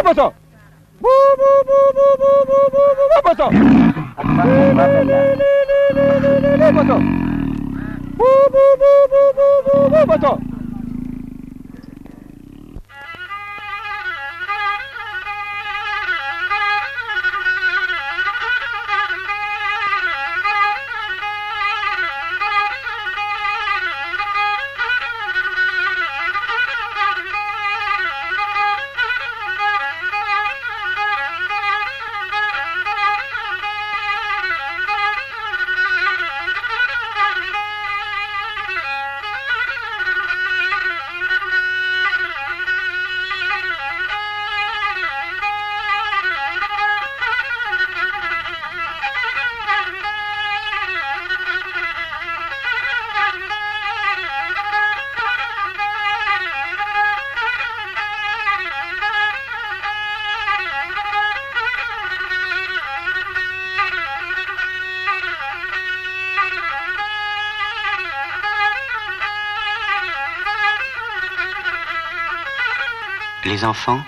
Poso. Poso. Poso. Les enfants,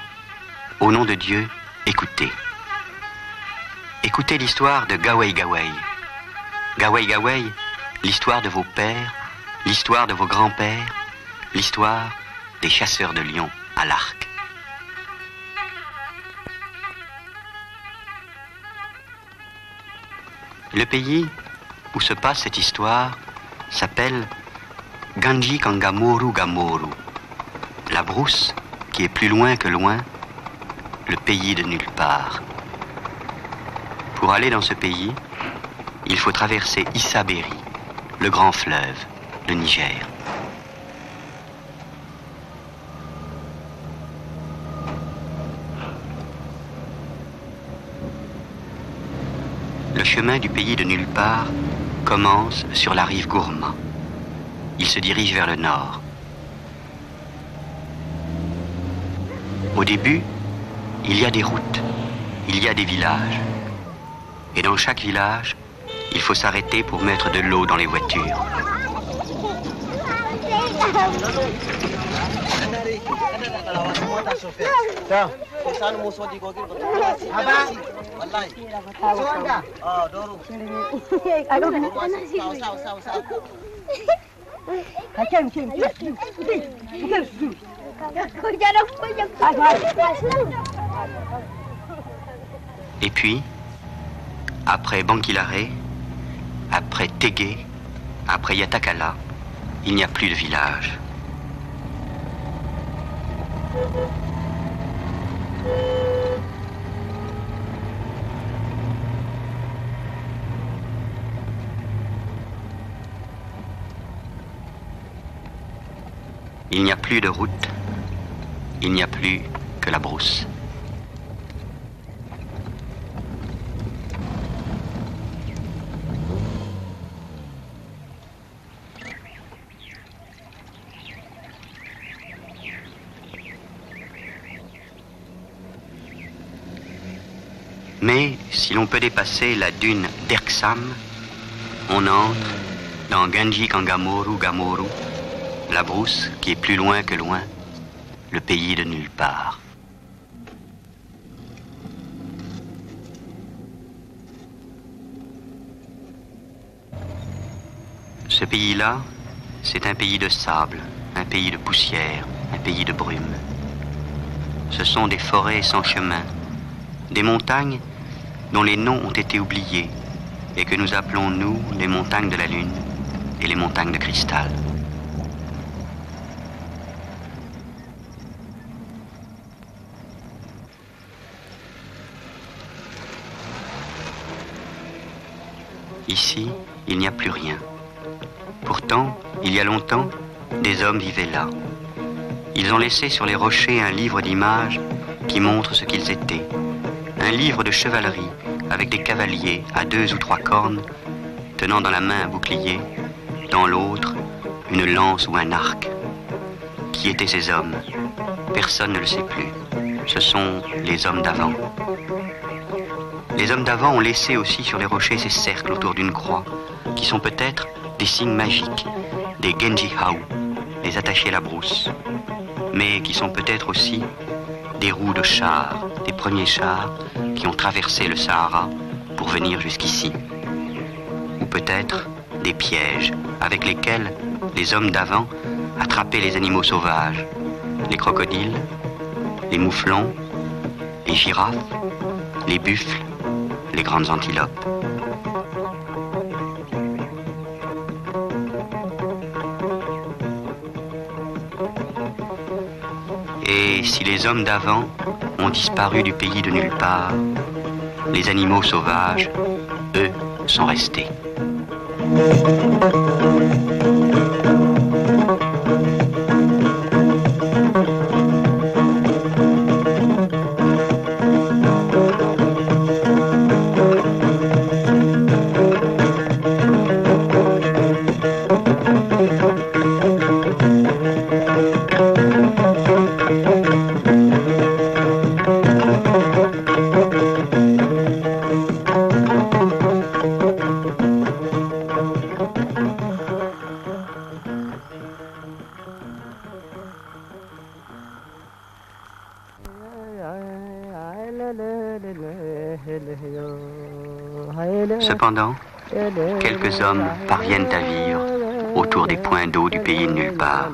au nom de Dieu, écoutez. Écoutez l'histoire de Gawai Gawai. Gawai Gawai, l'histoire de vos pères, l'histoire de vos grands-pères, l'histoire des chasseurs de lions à l'arc. Le pays où se passe cette histoire s'appelle Ganji Kangamoru Gamoru, la brousse qui est plus loin que loin, le pays de nulle part. Pour aller dans ce pays, il faut traverser Issa-Béry, le grand fleuve, le Niger. Le chemin du pays de nulle part commence sur la rive Gourma. Il se dirige vers le nord. Au début, il y a des routes, il y a des villages. Et dans chaque village, il faut s'arrêter pour mettre de l'eau dans les voitures. Et puis, après Bankilare, après Tégué, après Yatakala, il n'y a plus de village. Il n'y a plus de route, il n'y a plus que la brousse. Mais si l'on peut dépasser la dune d'Erksam, on entre dans Ganji Kangamoru Gamoru, la brousse qui est plus loin que loin, le pays de nulle part. Ce pays-là, c'est un pays de sable, un pays de poussière, un pays de brume. Ce sont des forêts sans chemin, des montagnes dont les noms ont été oubliés et que nous appelons, nous, les montagnes de la Lune et les montagnes de cristal. Ici, il n'y a plus rien. Pourtant, il y a longtemps, des hommes vivaient là. Ils ont laissé sur les rochers un livre d'images qui montre ce qu'ils étaient. Un livre de chevalerie avec des cavaliers à 2 ou 3 cornes, tenant dans la main un bouclier, dans l'autre une lance ou un arc. Qui étaient ces hommes? Personne ne le sait plus. Ce sont les hommes d'avant. Les hommes d'avant ont laissé aussi sur les rochers ces cercles autour d'une croix, qui sont peut-être des signes magiques, des Genji Hau, les attachés à la brousse. mais qui sont peut-être aussi des roues de chars, des premiers chars qui ont traversé le Sahara pour venir jusqu'ici. Ou peut-être des pièges avec lesquels les hommes d'avant attrapaient les animaux sauvages, les crocodiles, les mouflons, les girafes, les buffles, les grandes antilopes. Et si les hommes d'avant ont disparu du pays de nulle part, les animaux sauvages, eux, sont restés. Cependant, quelques hommes parviennent à vivre autour des points d'eau du pays de nulle part.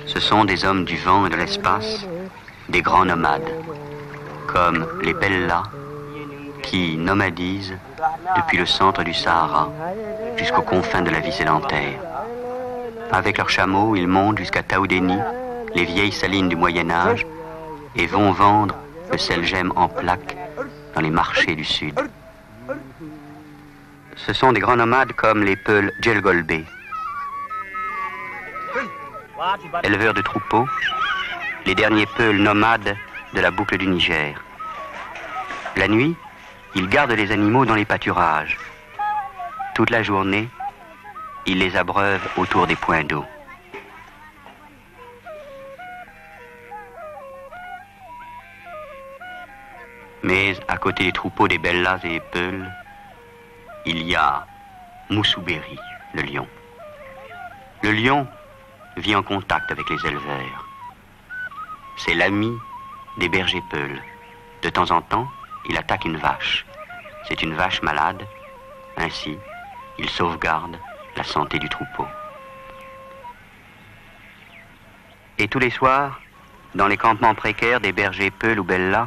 Ce sont des hommes du vent et de l'espace, des grands nomades, comme les Bellas, qui nomadisent depuis le centre du Sahara jusqu'aux confins de la vie sédentaire. Avec leurs chameaux, ils montent jusqu'à Taoudéni, les vieilles salines du Moyen-Âge, et vont vendre le sel-gemme en plaques dans les marchés du Sud. Ce sont des grands nomades comme les Peuls Djelgolbé, éleveurs de troupeaux, les derniers Peuls nomades de la boucle du Niger. La nuit, ils gardent les animaux dans les pâturages. Toute la journée, ils les abreuvent autour des points d'eau. Mais à côté des troupeaux des Bellas et des Peuls, il y a Moussoubéri, le lion. Le lion vit en contact avec les éleveurs. C'est l'ami des bergers Peuls. De temps en temps, il attaque une vache. C'est une vache malade. Ainsi, il sauvegarde la santé du troupeau. Et tous les soirs, dans les campements précaires des bergers Peuls ou Bellas,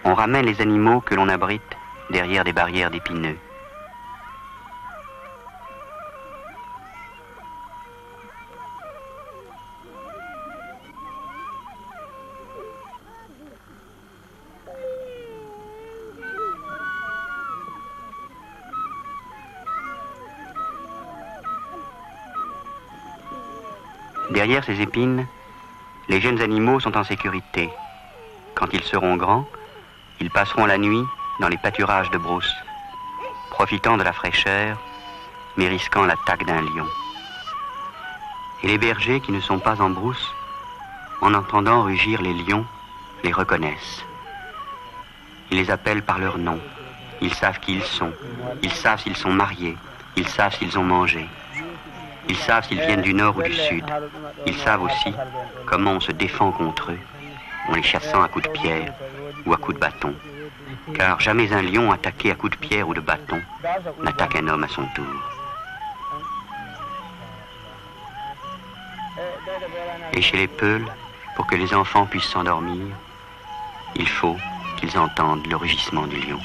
on ramène les animaux que l'on abrite derrière des barrières d'épineux. Derrière ces épines, les jeunes animaux sont en sécurité. Quand ils seront grands, ils passeront la nuit dans les pâturages de brousse, profitant de la fraîcheur, mais risquant l'attaque d'un lion. Et les bergers qui ne sont pas en brousse, en entendant rugir les lions, les reconnaissent. Ils les appellent par leur nom. Ils savent qui ils sont. Ils savent s'ils sont mariés. Ils savent s'ils ont mangé. Ils savent s'ils viennent du nord ou du sud. Ils savent aussi comment on se défend contre eux, en les chassant à coups de pierre ou à coups de bâton. Car jamais un lion attaqué à coups de pierre ou de bâton n'attaque un homme à son tour. Et chez les Peuls, pour que les enfants puissent s'endormir, il faut qu'ils entendent le rugissement du lion.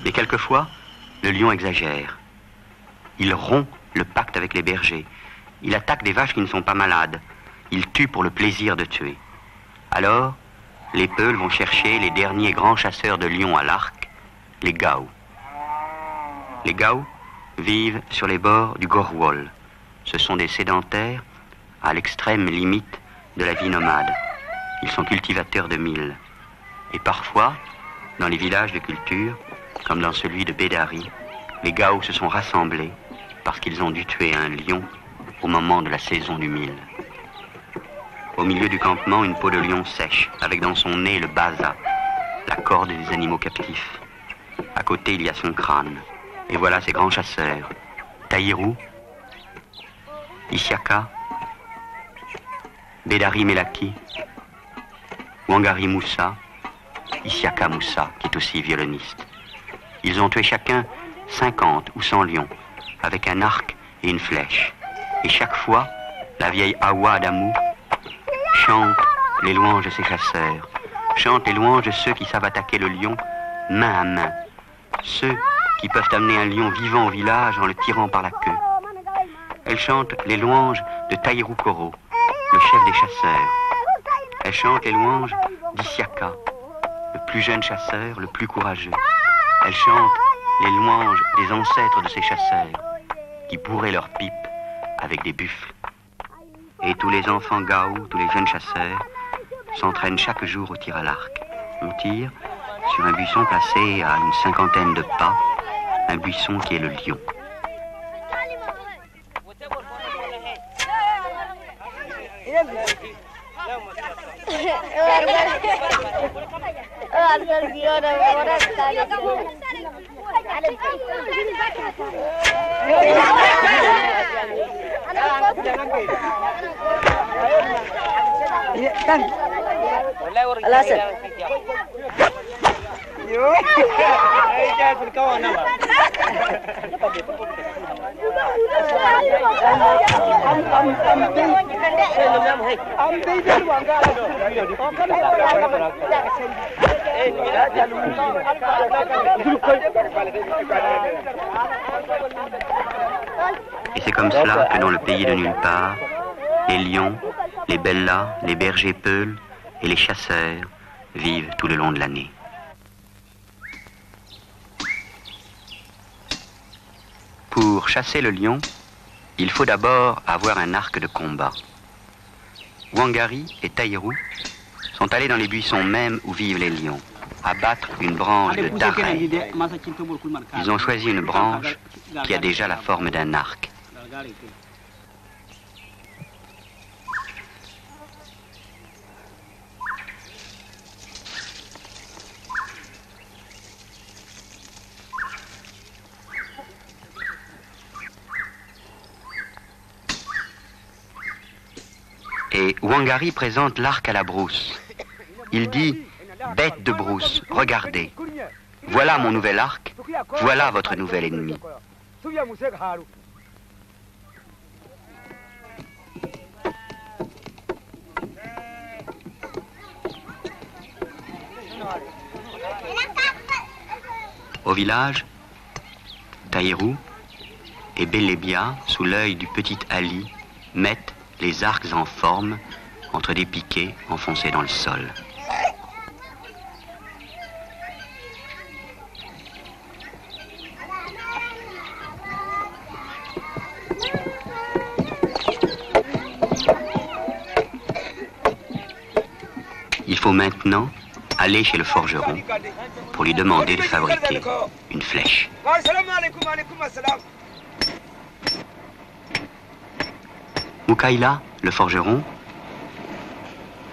Mais quelquefois, le lion exagère. Il rompt le pacte avec les bergers. Il attaque des vaches qui ne sont pas malades. Il tue pour le plaisir de tuer. Alors, les Peuls vont chercher les derniers grands chasseurs de lions à l'arc, les Gaou. Les Gaou vivent sur les bords du Gorwol. Ce sont des sédentaires à l'extrême limite de la vie nomade. Ils sont cultivateurs de mil. Et parfois, dans les villages de culture, comme dans celui de Bédari, les Gaou se sont rassemblés parce qu'ils ont dû tuer un lion au moment de la saison du mil. Au milieu du campement, une peau de lion sèche, avec dans son nez le baza, la corde des animaux captifs. À côté, il y a son crâne. Et voilà ses grands chasseurs. Tahirou, Isiaka, Bédari Melaki, Wangari Moussa, Isiaka Moussa, qui est aussi violoniste. Ils ont tué chacun 50 ou 100 lions, avec un arc et une flèche. Et chaque fois, la vieille Awa Adamou chante les louanges de ses chasseurs, chante les louanges de ceux qui savent attaquer le lion main à main, ceux qui peuvent amener un lion vivant au village en le tirant par la queue. Elle chante les louanges de Tahirou Koro, le chef des chasseurs. Elle chante les louanges d'Isiaka, le plus jeune chasseur, le plus courageux. Elle chante les louanges des ancêtres de ces chasseurs, qui bourraient leurs pipes avec des buffles. Et tous les enfants Gao, tous les jeunes chasseurs, s'entraînent chaque jour au tir à l'arc. On tire sur un buisson placé à une 50aine de pas, un buisson qui est le lion. Et c'est comme cela que dans le pays de nulle part, les lions, les bellas, les bergers peuls et les chasseurs vivent tout le long de l'année. Pour chasser le lion, il faut d'abord avoir un arc de combat. Wangari et Tahirou sont allés dans les buissons mêmes où vivent les lions, abattre une branche de daré. Ils ont choisi une branche qui a déjà la forme d'un arc. Et Wangari présente l'arc à la brousse. Il dit « Bête de brousse, regardez. Voilà mon nouvel arc, voilà votre nouvel ennemi. » Au village, Tahirou et Bélébia, sous l'œil du petit Ali, mettent les arcs en forme entre des piquets enfoncés dans le sol. Il faut maintenant aller chez le forgeron pour lui demander de fabriquer une flèche. Moukaïla, le forgeron,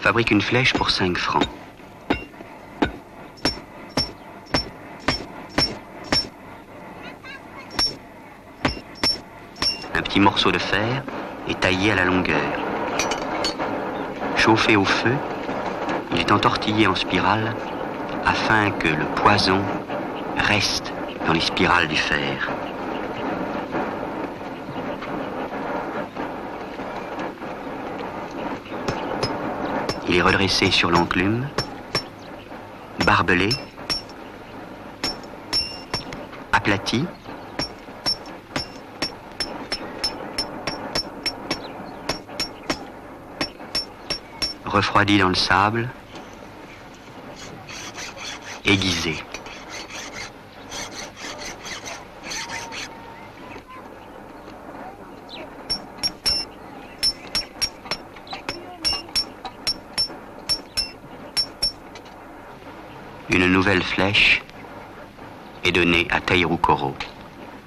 fabrique une flèche pour 5 francs. Un petit morceau de fer est taillé à la longueur. Chauffé au feu, il est entortillé en spirale afin que le poison reste dans les spirales du fer. Il est redressé sur l'enclume, barbelé, aplati, refroidi dans le sable, aiguisé. Une nouvelle flèche est donnée à Tahirou Koro,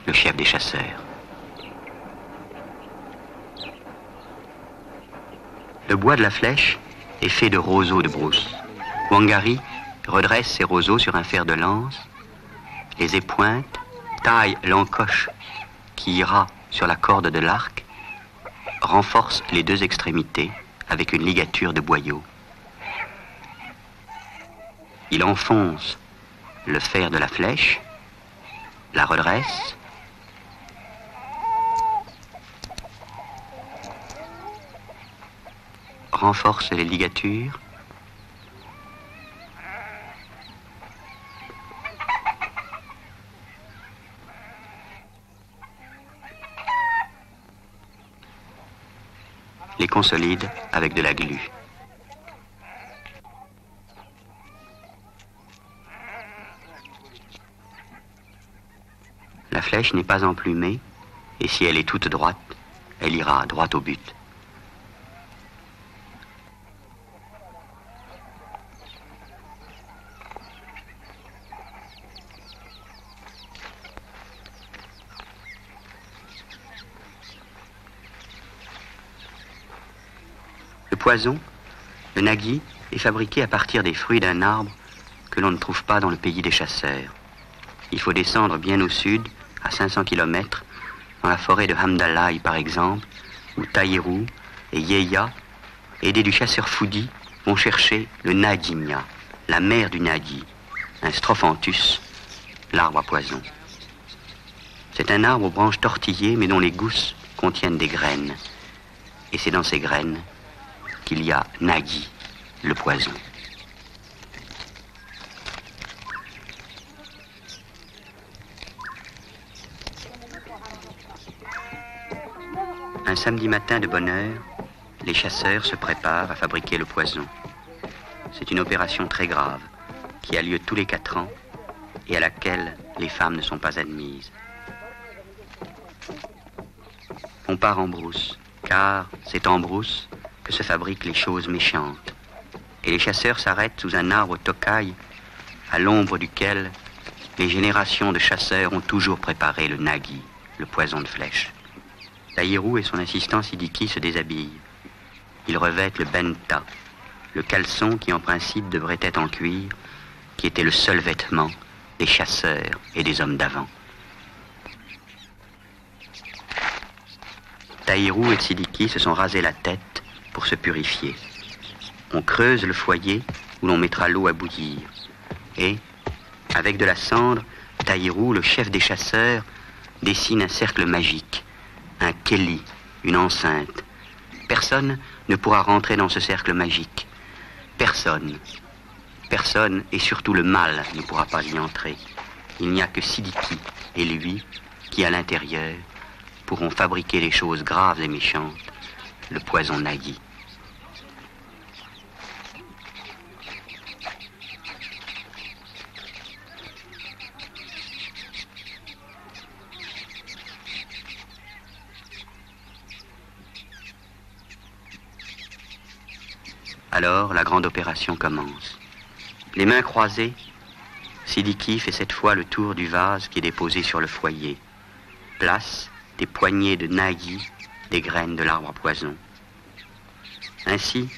le chef des chasseurs. Le bois de la flèche est fait de roseaux de brousse. Wangari redresse ses roseaux sur un fer de lance, les épointe, taille l'encoche qui ira sur la corde de l'arc, renforce les deux extrémités avec une ligature de boyau. Il enfonce le fer de la flèche, la redresse, renforce les ligatures, les consolide avec de la glu. La flèche n'est pas emplumée, et si elle est toute droite, elle ira droit au but. Le poison, le nagui, est fabriqué à partir des fruits d'un arbre que l'on ne trouve pas dans le pays des chasseurs. Il faut descendre bien au sud, à 500 km, dans la forêt de Hamdallah par exemple, où Taïrou et Yeya, aidés du chasseur Foudi, vont chercher le Naguinia, la mère du nagui, un strophanthus, l'arbre à poison. C'est un arbre aux branches tortillées mais dont les gousses contiennent des graines. Et c'est dans ces graines qu'il y a Nagui, le poison. Un samedi matin de bonne heure, les chasseurs se préparent à fabriquer le poison. C'est une opération très grave, qui a lieu tous les 4 ans et à laquelle les femmes ne sont pas admises. On part en brousse, car c'est en brousse que se fabriquent les choses méchantes. Et les chasseurs s'arrêtent sous un arbre tocaille, à l'ombre duquel les générations de chasseurs ont toujours préparé le nagui, le poison de flèche. Taïrou et son assistant Sidiki se déshabillent. Ils revêtent le benta, le caleçon qui en principe devrait être en cuir, qui était le seul vêtement des chasseurs et des hommes d'avant. Taïrou et Sidiki se sont rasés la tête pour se purifier. On creuse le foyer où l'on mettra l'eau à bouillir. Et, avec de la cendre, Taïrou, le chef des chasseurs, dessine un cercle magique, un keli, une enceinte. Personne ne pourra rentrer dans ce cercle magique. Personne. Personne, et surtout le mal, ne pourra pas y entrer. Il n'y a que Sidiki et lui qui, à l'intérieur, pourront fabriquer les choses graves et méchantes, le poison nagui. Alors, la grande opération commence. Les mains croisées, Sidiki fait cette fois le tour du vase qui est déposé sur le foyer. Place des poignées de nagui, des graines de l'arbre à poison. Ainsi,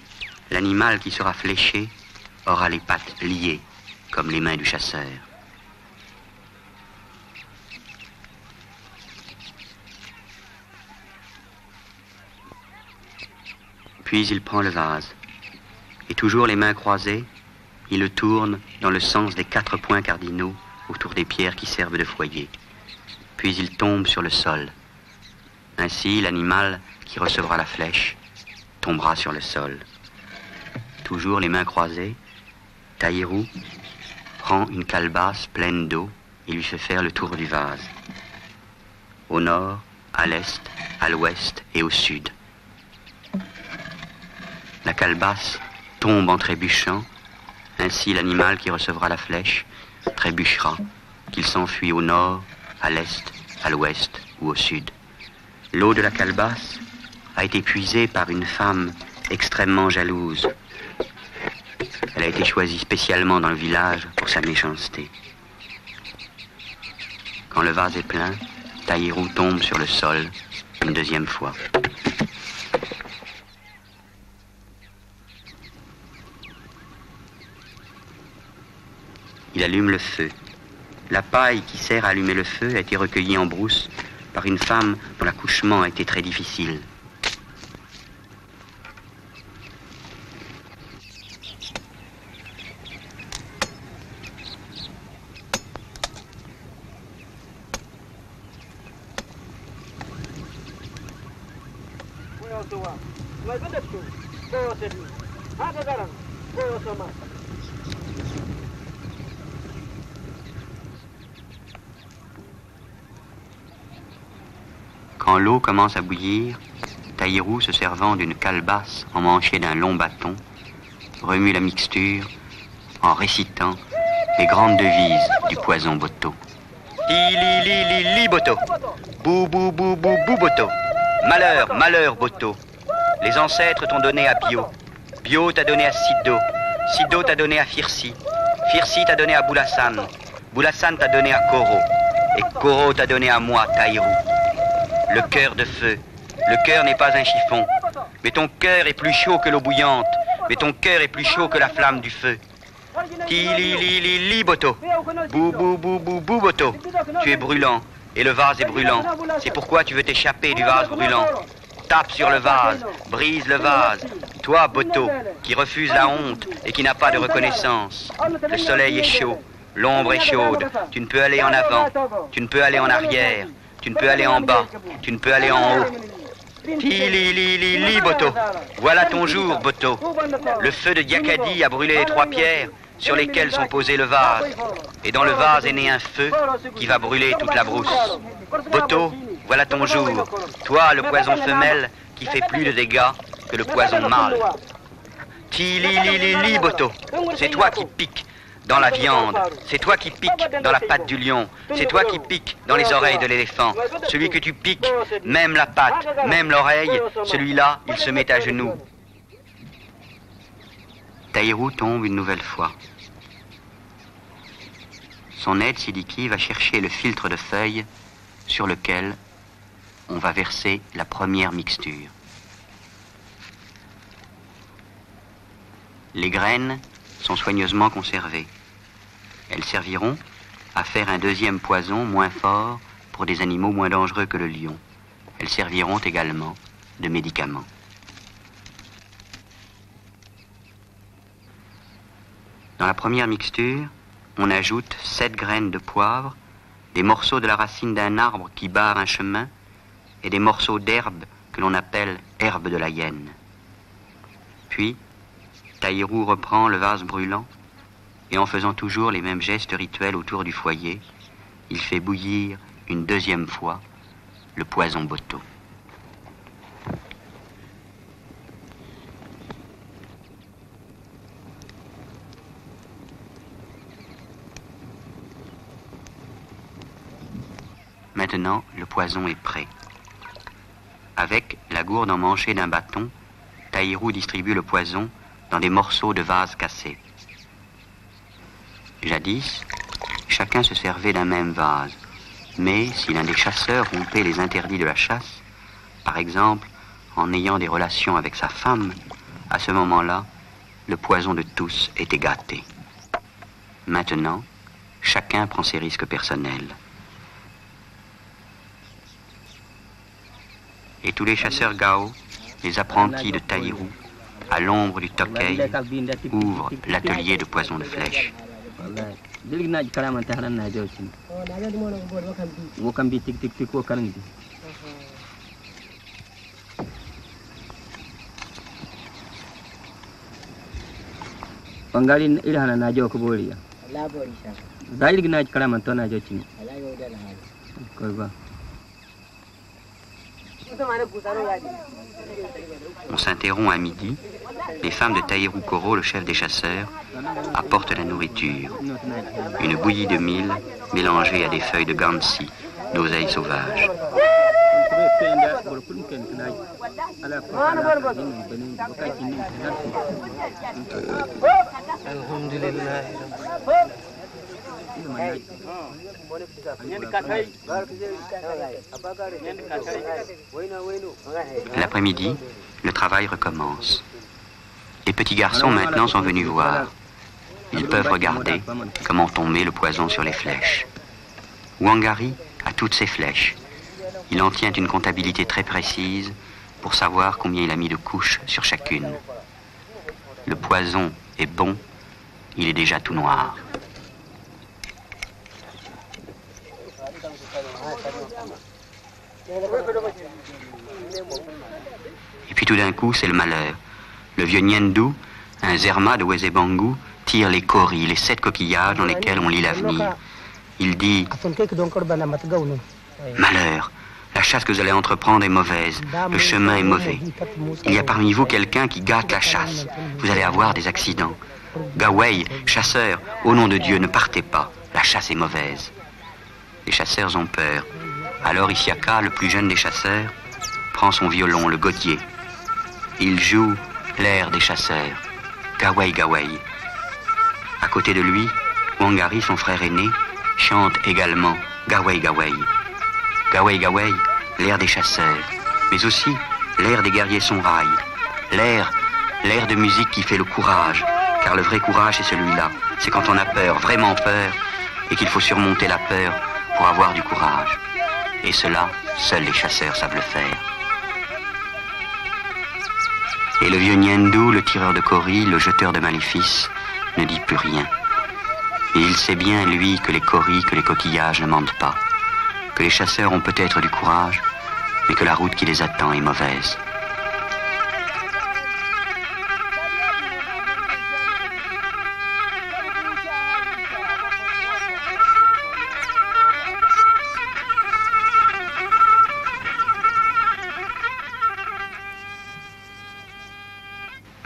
l'animal qui sera fléché aura les pattes liées, comme les mains du chasseur. Puis il prend le vase. Et toujours les mains croisées, il le tourne dans le sens des 4 points cardinaux autour des pierres qui servent de foyer. Puis il tombe sur le sol. Ainsi, l'animal qui recevra la flèche tombera sur le sol. Toujours les mains croisées, Taïrou prend une calebasse pleine d'eau et lui fait faire le tour du vase. Au nord, à l'est, à l'ouest et au sud. La calebasse tombe en trébuchant, ainsi l'animal qui recevra la flèche trébuchera, qu'il s'enfuit au nord, à l'est, à l'ouest ou au sud. L'eau de la calebasse a été puisée par une femme extrêmement jalouse. Elle a été choisie spécialement dans le village pour sa méchanceté. Quand le vase est plein, Taïrou tombe sur le sol une deuxième fois. Il allume le feu. La paille qui sert à allumer le feu a été recueillie en brousse par une femme dont l'accouchement a été très difficile. Quand l'eau commence à bouillir, Taïrou, se servant d'une calebasse emmanchée d'un long bâton, remue la mixture en récitant les grandes devises du poison Boto. Li li li li li Boto, bou bou bou bou bou Boto, malheur, malheur Boto. Les ancêtres t'ont donné à Bio, Bio t'a donné à Sido, Sido t'a donné à Firsi, Firsi t'a donné à Boulassane, Boulassane t'a donné à Koro, et Koro t'a donné à moi, Taïrou. Le cœur de feu. Le cœur n'est pas un chiffon, mais ton cœur est plus chaud que l'eau bouillante, mais ton cœur est plus chaud que la flamme du feu. Ti li li li li Boto, bou bou bou bou bou Boto. Tu es brûlant, et le vase est brûlant. C'est pourquoi tu veux t'échapper du vase brûlant. Tape sur le vase, brise le vase. Toi, Boto, qui refuse la honte et qui n'a pas de reconnaissance. Le soleil est chaud, l'ombre est chaude. Tu ne peux aller en avant, tu ne peux aller en arrière. Tu ne peux aller en bas, tu ne peux aller en haut. Ti li li li li Boto. Voilà ton jour, Boto. Le feu de Diakadi a brûlé les 3 pierres sur lesquelles sont posés le vase. Et dans le vase est né un feu qui va brûler toute la brousse. Boto, voilà ton jour. Toi, le poison femelle qui fait plus de dégâts que le poison mâle. Ti li li li li Boto. C'est toi qui piques dans la viande, c'est toi qui piques dans la patte du lion, c'est toi qui piques dans les oreilles de l'éléphant. Celui que tu piques, même la patte, même l'oreille, celui-là, il se met à genoux. Taïrou tombe une nouvelle fois. Son aide Sidiki va chercher le filtre de feuilles sur lequel on va verser la première mixture. Les graines sont soigneusement conservées. Elles serviront à faire un deuxième poison moins fort pour des animaux moins dangereux que le lion. Elles serviront également de médicaments. Dans la première mixture, on ajoute 7 graines de poivre, des morceaux de la racine d'un arbre qui barre un chemin et des morceaux d'herbe que l'on appelle herbe de la hyène. Puis, Taïrou reprend le vase brûlant et en faisant toujours les mêmes gestes rituels autour du foyer, il fait bouillir une deuxième fois le poison Boto. Maintenant, le poison est prêt. Avec la gourde emmanchée d'un bâton, Taïrou distribue le poison dans des morceaux de vase cassés. Jadis, chacun se servait d'un même vase, mais si l'un des chasseurs rompait les interdits de la chasse, par exemple en ayant des relations avec sa femme, à ce moment-là, le poison de tous était gâté. Maintenant, chacun prend ses risques personnels. Et tous les chasseurs Gao, les apprentis de Taïrou, à l'ombre du Tokay, ouvrent l'atelier de poison de flèches. On s'interrompt à midi. Les femmes de Taïrou Koro, le chef des chasseurs, apportent la nourriture. Une bouillie de mil mélangée à des feuilles de gansi, d'oseille sauvage. L'après-midi, le travail recommence. Les petits garçons maintenant sont venus voir. Ils peuvent regarder comment on met le poison sur les flèches. Wangari a toutes ses flèches. Il en tient une comptabilité très précise pour savoir combien il a mis de couches sur chacune. Le poison est bon, il est déjà tout noir. Et puis tout d'un coup, c'est le malheur. Le vieux Nyendu, un Zerma de Wezebangu, tire les coris, les 7 coquillages dans lesquels on lit l'avenir. Il dit « Malheur, la chasse que vous allez entreprendre est mauvaise, le chemin est mauvais. Il y a parmi vous quelqu'un qui gâte la chasse. Vous allez avoir des accidents. Gawei, chasseur, au nom de Dieu, ne partez pas, la chasse est mauvaise. » Les chasseurs ont peur. Alors Isiaka, le plus jeune des chasseurs, prend son violon, le godier. Il joue l'air des chasseurs, Gawei Gawei. À côté de lui, Wangari, son frère aîné, chante également Gawei Gawei. Gawei Gawei, l'air des chasseurs, mais aussi l'air des guerriers sonrail. L'air de musique qui fait le courage, car le vrai courage c'est celui-là. C'est quand on a peur, vraiment peur, et qu'il faut surmonter la peur pour avoir du courage. Et cela, seuls les chasseurs savent le faire. Et le vieux Nyendu, le tireur de coris, le jeteur de maléfices, ne dit plus rien. Et il sait bien, lui, que les coris, que les coquillages ne mentent pas. Que les chasseurs ont peut-être du courage, mais que la route qui les attend est mauvaise.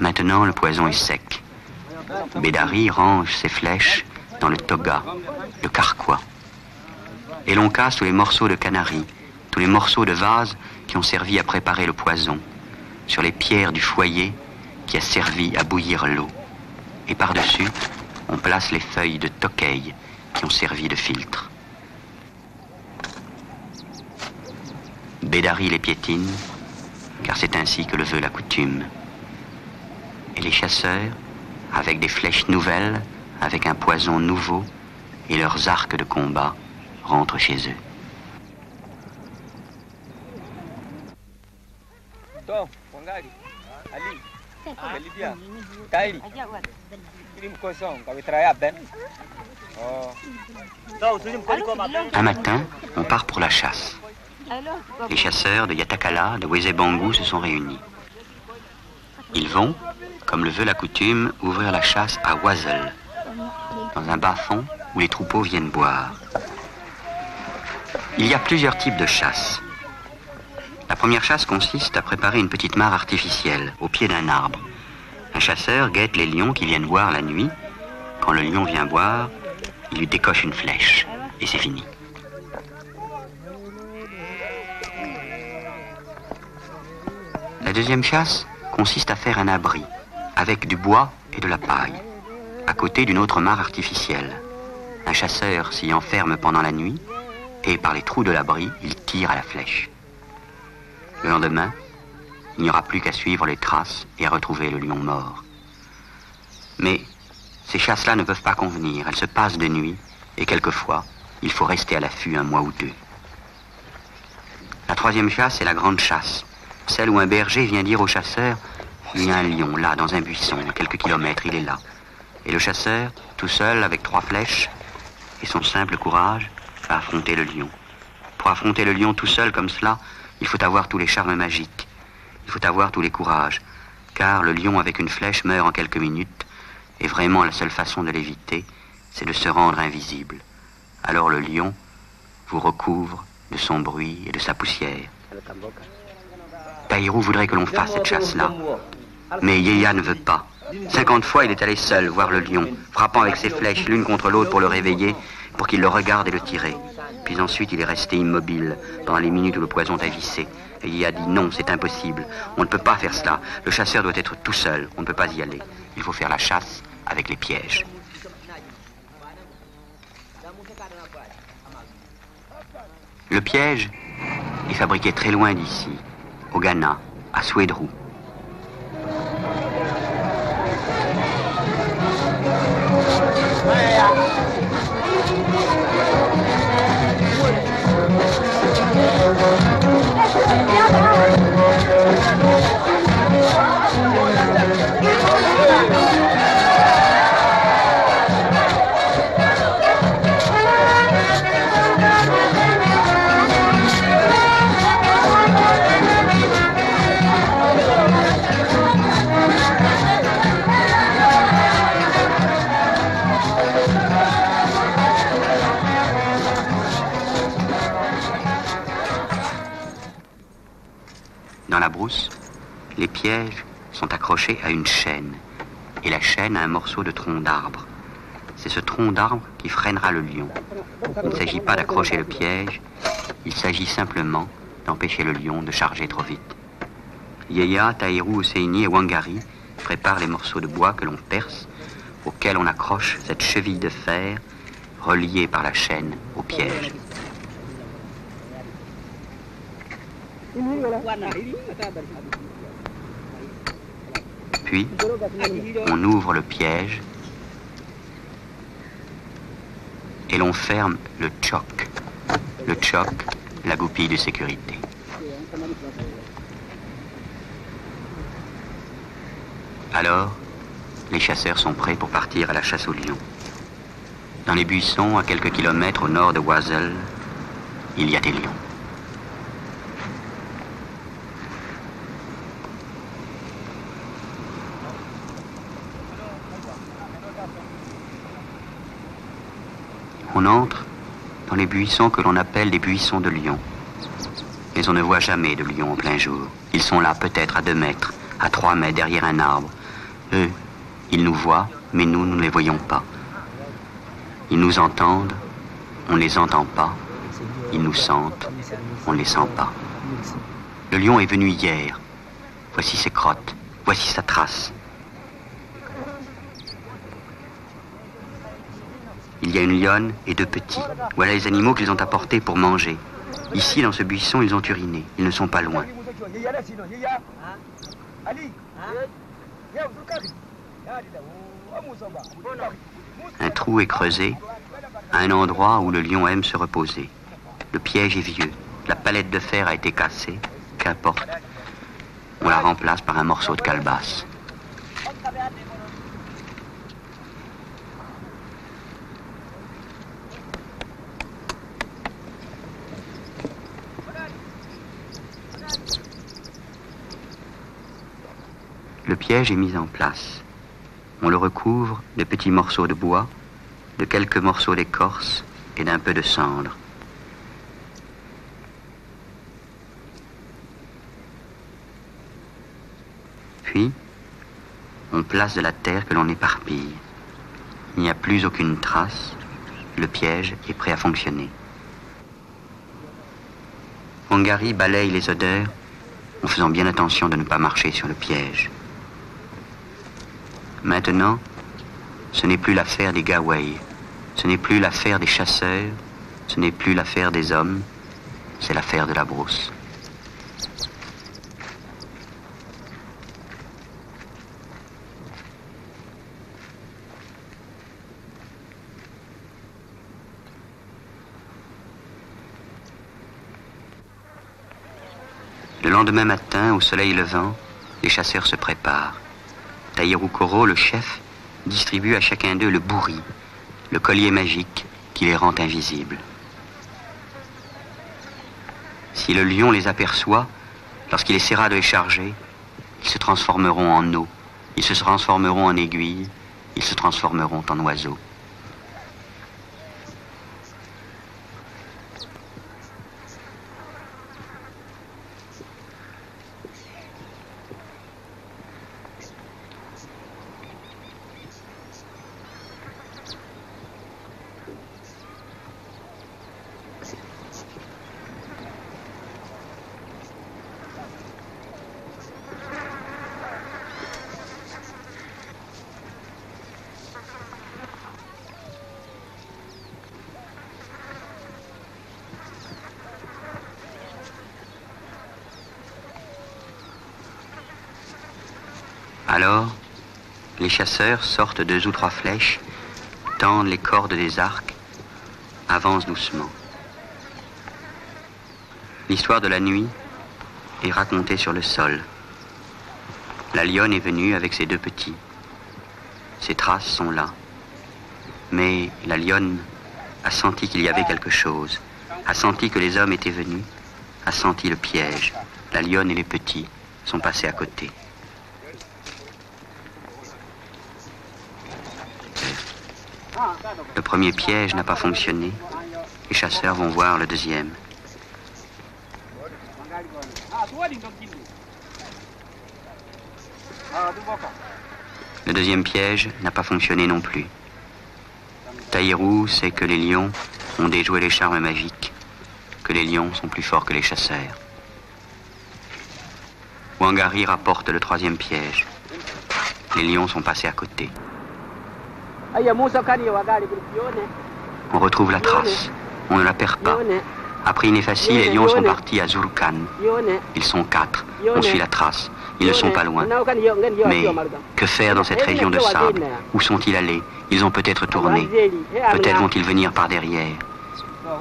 Maintenant, le poison est sec. Bédari range ses flèches dans le toga, le carquois. Et l'on casse tous les morceaux de canari, tous les morceaux de vase qui ont servi à préparer le poison, sur les pierres du foyer qui a servi à bouillir l'eau. Et par-dessus, on place les feuilles de tokei qui ont servi de filtre. Bédari les piétine, car c'est ainsi que le veut la coutume. Et les chasseurs, avec des flèches nouvelles, avec un poison nouveau et leurs arcs de combat, rentrent chez eux. Un matin, on part pour la chasse. Les chasseurs de Yatakala, de Wezebangu se sont réunis. Ils vont, comme le veut la coutume, ouvrir la chasse à Wazel, dans un bas-fond où les troupeaux viennent boire. Il y a plusieurs types de chasse. La première chasse consiste à préparer une petite mare artificielle au pied d'un arbre. Un chasseur guette les lions qui viennent boire la nuit. Quand le lion vient boire, il lui décoche une flèche et c'est fini. La deuxième chasse consiste à faire un abri avec du bois et de la paille, à côté d'une autre mare artificielle. Un chasseur s'y enferme pendant la nuit et par les trous de l'abri, il tire à la flèche. Le lendemain, il n'y aura plus qu'à suivre les traces et à retrouver le lion mort. Mais ces chasses-là ne peuvent pas convenir, elles se passent de nuit et quelquefois, il faut rester à l'affût un mois ou deux. La troisième chasse est la grande chasse, celle où un berger vient dire au chasseur « Il y a un lion là, dans un buisson, à quelques kilomètres, il est là. » Et le chasseur, tout seul, avec 3 flèches, et son simple courage, va affronter le lion. Pour affronter le lion tout seul comme cela, il faut avoir tous les charmes magiques. Il faut avoir tous les courages, car le lion avec une flèche meurt en quelques minutes, et vraiment la seule façon de l'éviter, c'est de se rendre invisible. Alors le lion vous recouvre de son bruit et de sa poussière. Taïrou voudrait que l'on fasse cette chasse-là, mais Yeya ne veut pas. 50 fois, il est allé seul voir le lion, frappant avec ses flèches l'une contre l'autre pour le réveiller, pour qu'il le regarde et le tirer. Puis ensuite, il est resté immobile pendant les minutes où le poison t'a vissé. Et Yeya dit non, c'est impossible, on ne peut pas faire cela. Le chasseur doit être tout seul, on ne peut pas y aller. Il faut faire la chasse avec les pièges. Le piège est fabriqué très loin d'ici, au Ghana, à Swedru. d'avance, les pièges sont accrochés à une chaîne, et la chaîne à un morceau de tronc d'arbre. C'est ce tronc d'arbre qui freinera le lion. Il ne s'agit pas d'accrocher le piège, il s'agit simplement d'empêcher le lion de charger trop vite. Yeya, Taïrou, Hosseini et Wangari préparent les morceaux de bois que l'on perce, auxquels on accroche cette cheville de fer reliée par la chaîne au piège. Puis, on ouvre le piège et l'on ferme le tchok. Le tchok, la goupille de sécurité. Alors, les chasseurs sont prêts pour partir à la chasse au lion. Dans les buissons, à quelques kilomètres au nord de Oisel, il y a des lions. On entre dans les buissons que l'on appelle des buissons de lions. Mais on ne voit jamais de lions en plein jour. Ils sont là peut-être à 2 mètres, à 3 mètres derrière un arbre. Eux, ils nous voient, mais nous ne les voyons pas. Ils nous entendent, on ne les entend pas. Ils nous sentent, on ne les sent pas. Le lion est venu hier. Voici ses crottes, voici sa trace. Il y a une lionne et 2 petits. Voilà les animaux qu'ils ont apportés pour manger. Ici, dans ce buisson, ils ont uriné. Ils ne sont pas loin. Un trou est creusé à un endroit où le lion aime se reposer. Le piège est vieux. La palette de fer a été cassée. Qu'importe. On la remplace par un morceau de calebasse. Le piège est mis en place. On le recouvre de petits morceaux de bois, de quelques morceaux d'écorce et d'un peu de cendre. Puis, on place de la terre que l'on éparpille. Il n'y a plus aucune trace. Le piège est prêt à fonctionner. Wangari balaye les odeurs en faisant bien attention de ne pas marcher sur le piège. Maintenant, ce n'est plus l'affaire des Gawai, ce n'est plus l'affaire des chasseurs, ce n'est plus l'affaire des hommes, c'est l'affaire de la brousse. Le lendemain matin, au soleil levant, les chasseurs se préparent. Taïrou Koro, le chef, distribue à chacun d'eux le bourri, le collier magique qui les rend invisibles. Si le lion les aperçoit, lorsqu'il essaiera de les charger, ils se transformeront en eau, ils se transformeront en aiguilles, ils se transformeront en oiseaux. Alors, les chasseurs sortent 2 ou 3 flèches, tendent les cordes des arcs, avancent doucement. L'histoire de la nuit est racontée sur le sol. La lionne est venue avec ses 2 petits. Ses traces sont là. Mais la lionne a senti qu'il y avait quelque chose, a senti que les hommes étaient venus, a senti le piège. La lionne et les petits sont passés à côté. Le premier piège n'a pas fonctionné. Les chasseurs vont voir le deuxième. Le deuxième piège n'a pas fonctionné non plus. Taïrou sait que les lions ont déjoué les charmes magiques, que les lions sont plus forts que les chasseurs. Wangari rapporte le troisième piège. Les lions sont passés à côté. On retrouve la trace. On ne la perd pas. Après Inefassi, les lions sont partis à Zurkhan. Ils sont 4. On suit la trace. Ils ne sont pas loin. Mais que faire dans cette région de sable? Où sont-ils allés? Ils ont peut-être tourné. Peut-être vont-ils venir par derrière.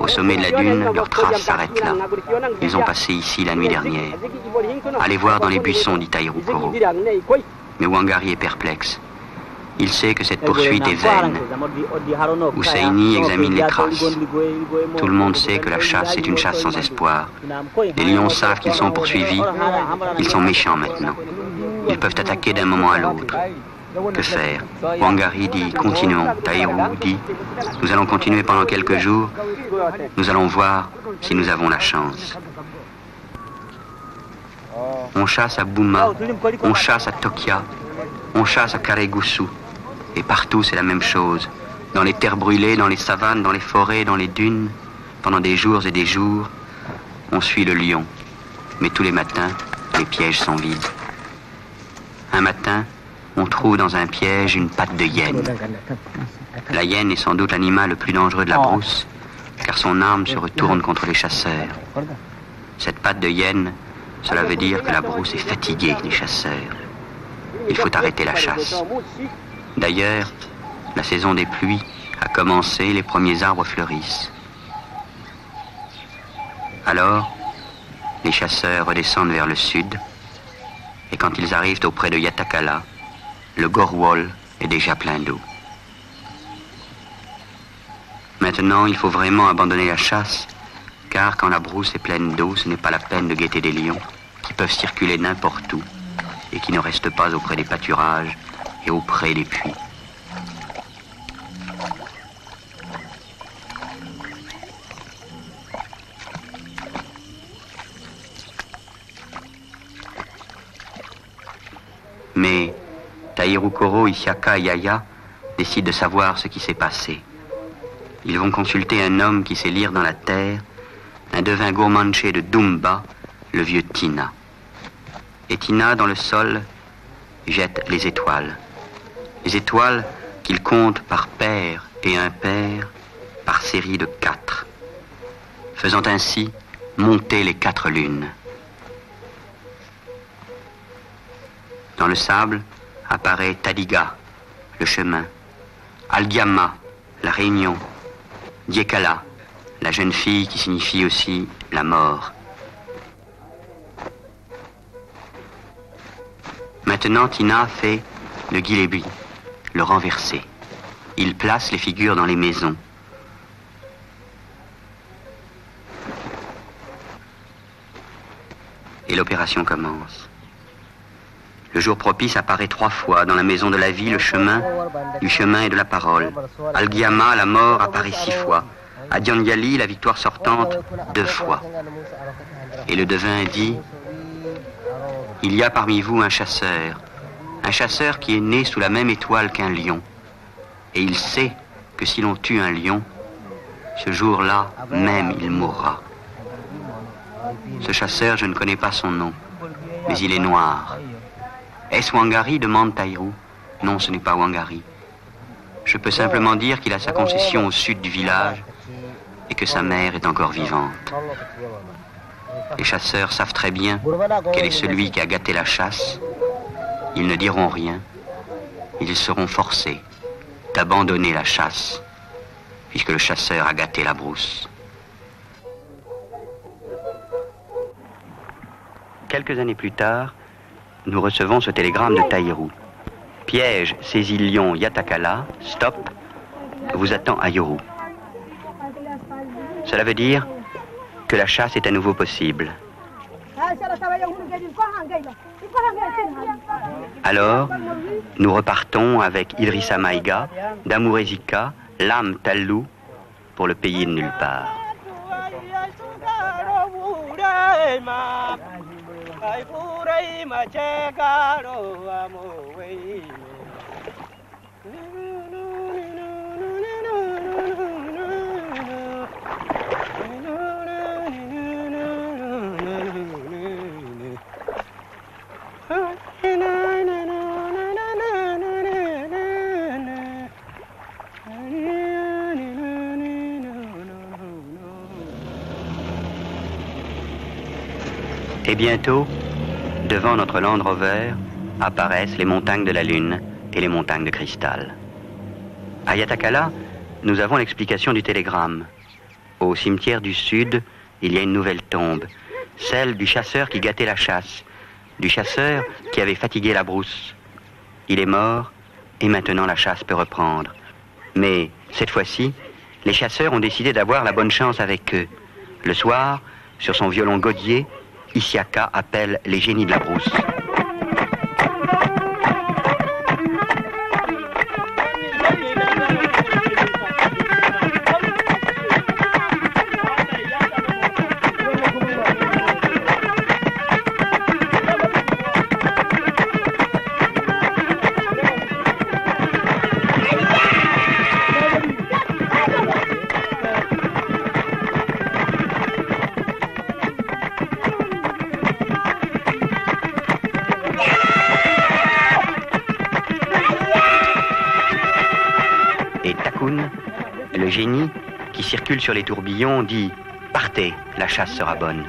Au sommet de la dune, leur trace s'arrête là. Ils ont passé ici la nuit dernière. Allez voir dans les buissons, dit Taïrou Koro. Mais Wangari est perplexe. Il sait que cette poursuite est vaine. Husseini examine les traces. Tout le monde sait que la chasse est une chasse sans espoir. Les lions savent qu'ils sont poursuivis. Ils sont méchants maintenant. Ils peuvent attaquer d'un moment à l'autre. Que faire? Wangari dit, continuons. Taïrou dit, nous allons continuer pendant quelques jours. Nous allons voir si nous avons la chance. On chasse à Bouma, on chasse à Tokia, on chasse à Karegusu. Et partout c'est la même chose. Dans les terres brûlées, dans les savanes, dans les forêts, dans les dunes, pendant des jours et des jours, on suit le lion. Mais tous les matins, les pièges sont vides. Un matin, on trouve dans un piège une patte de hyène. La hyène est sans doute l'animal le plus dangereux de la brousse, car son arme se retourne contre les chasseurs. Cette patte de hyène, cela veut dire que la brousse est fatiguée des chasseurs. Il faut arrêter la chasse. D'ailleurs, la saison des pluies a commencé, les premiers arbres fleurissent. Alors, les chasseurs redescendent vers le sud, et quand ils arrivent auprès de Yatakala, le Gorwol est déjà plein d'eau. Maintenant, il faut vraiment abandonner la chasse, car quand la brousse est pleine d'eau, ce n'est pas la peine de guetter des lions, qui peuvent circuler n'importe où, et qui ne restent pas auprès des pâturages et auprès des puits. Mais Taïrou Koro, Isiaka et Yaya décident de savoir ce qui s'est passé. Ils vont consulter un homme qui sait lire dans la terre, un devin gourmanche de Dumba, le vieux Tina. Et Tina, dans le sol, jette les étoiles. Les étoiles qu'il compte par paire et impair, par série de 4, faisant ainsi monter les 4 lunes. Dans le sable apparaît Tadiga, le chemin, Algiama, la réunion, Diekala, la jeune fille qui signifie aussi la mort. Maintenant, Tina fait le guilébi, le renversé. Il place les figures dans les maisons. Et l'opération commence. Le jour propice apparaît 3 fois dans la maison de la vie, le chemin, du chemin et de la parole. Algiama, la mort, apparaît 6 fois. À Dianyali, la victoire sortante, 2 fois. Et le devin dit, il y a parmi vous un chasseur qui est né sous la même étoile qu'un lion. Et il sait que si l'on tue un lion, ce jour-là même il mourra. Ce chasseur, je ne connais pas son nom, mais il est noir. Est-ce Wangari? Demande Taïrou. Non, ce n'est pas Wangari. Je peux simplement dire qu'il a sa concession au sud du village et que sa mère est encore vivante. Les chasseurs savent très bien quel est celui qui a gâté la chasse. Ils ne diront rien. Ils seront forcés d'abandonner la chasse, puisque le chasseur a gâté la brousse. Quelques années plus tard, nous recevons ce télégramme de Taïrou. Piège, saisit lion Yatakala, stop, vous attend à Yoru. Cela veut dire que la chasse est à nouveau possible. Alors, nous repartons avec Idrissa Maïga, Damourezika, Lam Tallou, pour le pays de nulle part. Et bientôt, devant notre Land Rover, apparaissent les montagnes de la Lune et les montagnes de cristal. À Yatakala, nous avons l'explication du télégramme. Au cimetière du Sud, il y a une nouvelle tombe, celle du chasseur qui gâtait la chasse, du chasseur qui avait fatigué la brousse. Il est mort, et maintenant la chasse peut reprendre. Mais, cette fois-ci, les chasseurs ont décidé d'avoir la bonne chance avec eux. Le soir, sur son violon godier, Isiaka appelle les génies de la brousse. Le génie, qui circule sur les tourbillons, dit « Partez, la chasse sera bonne ».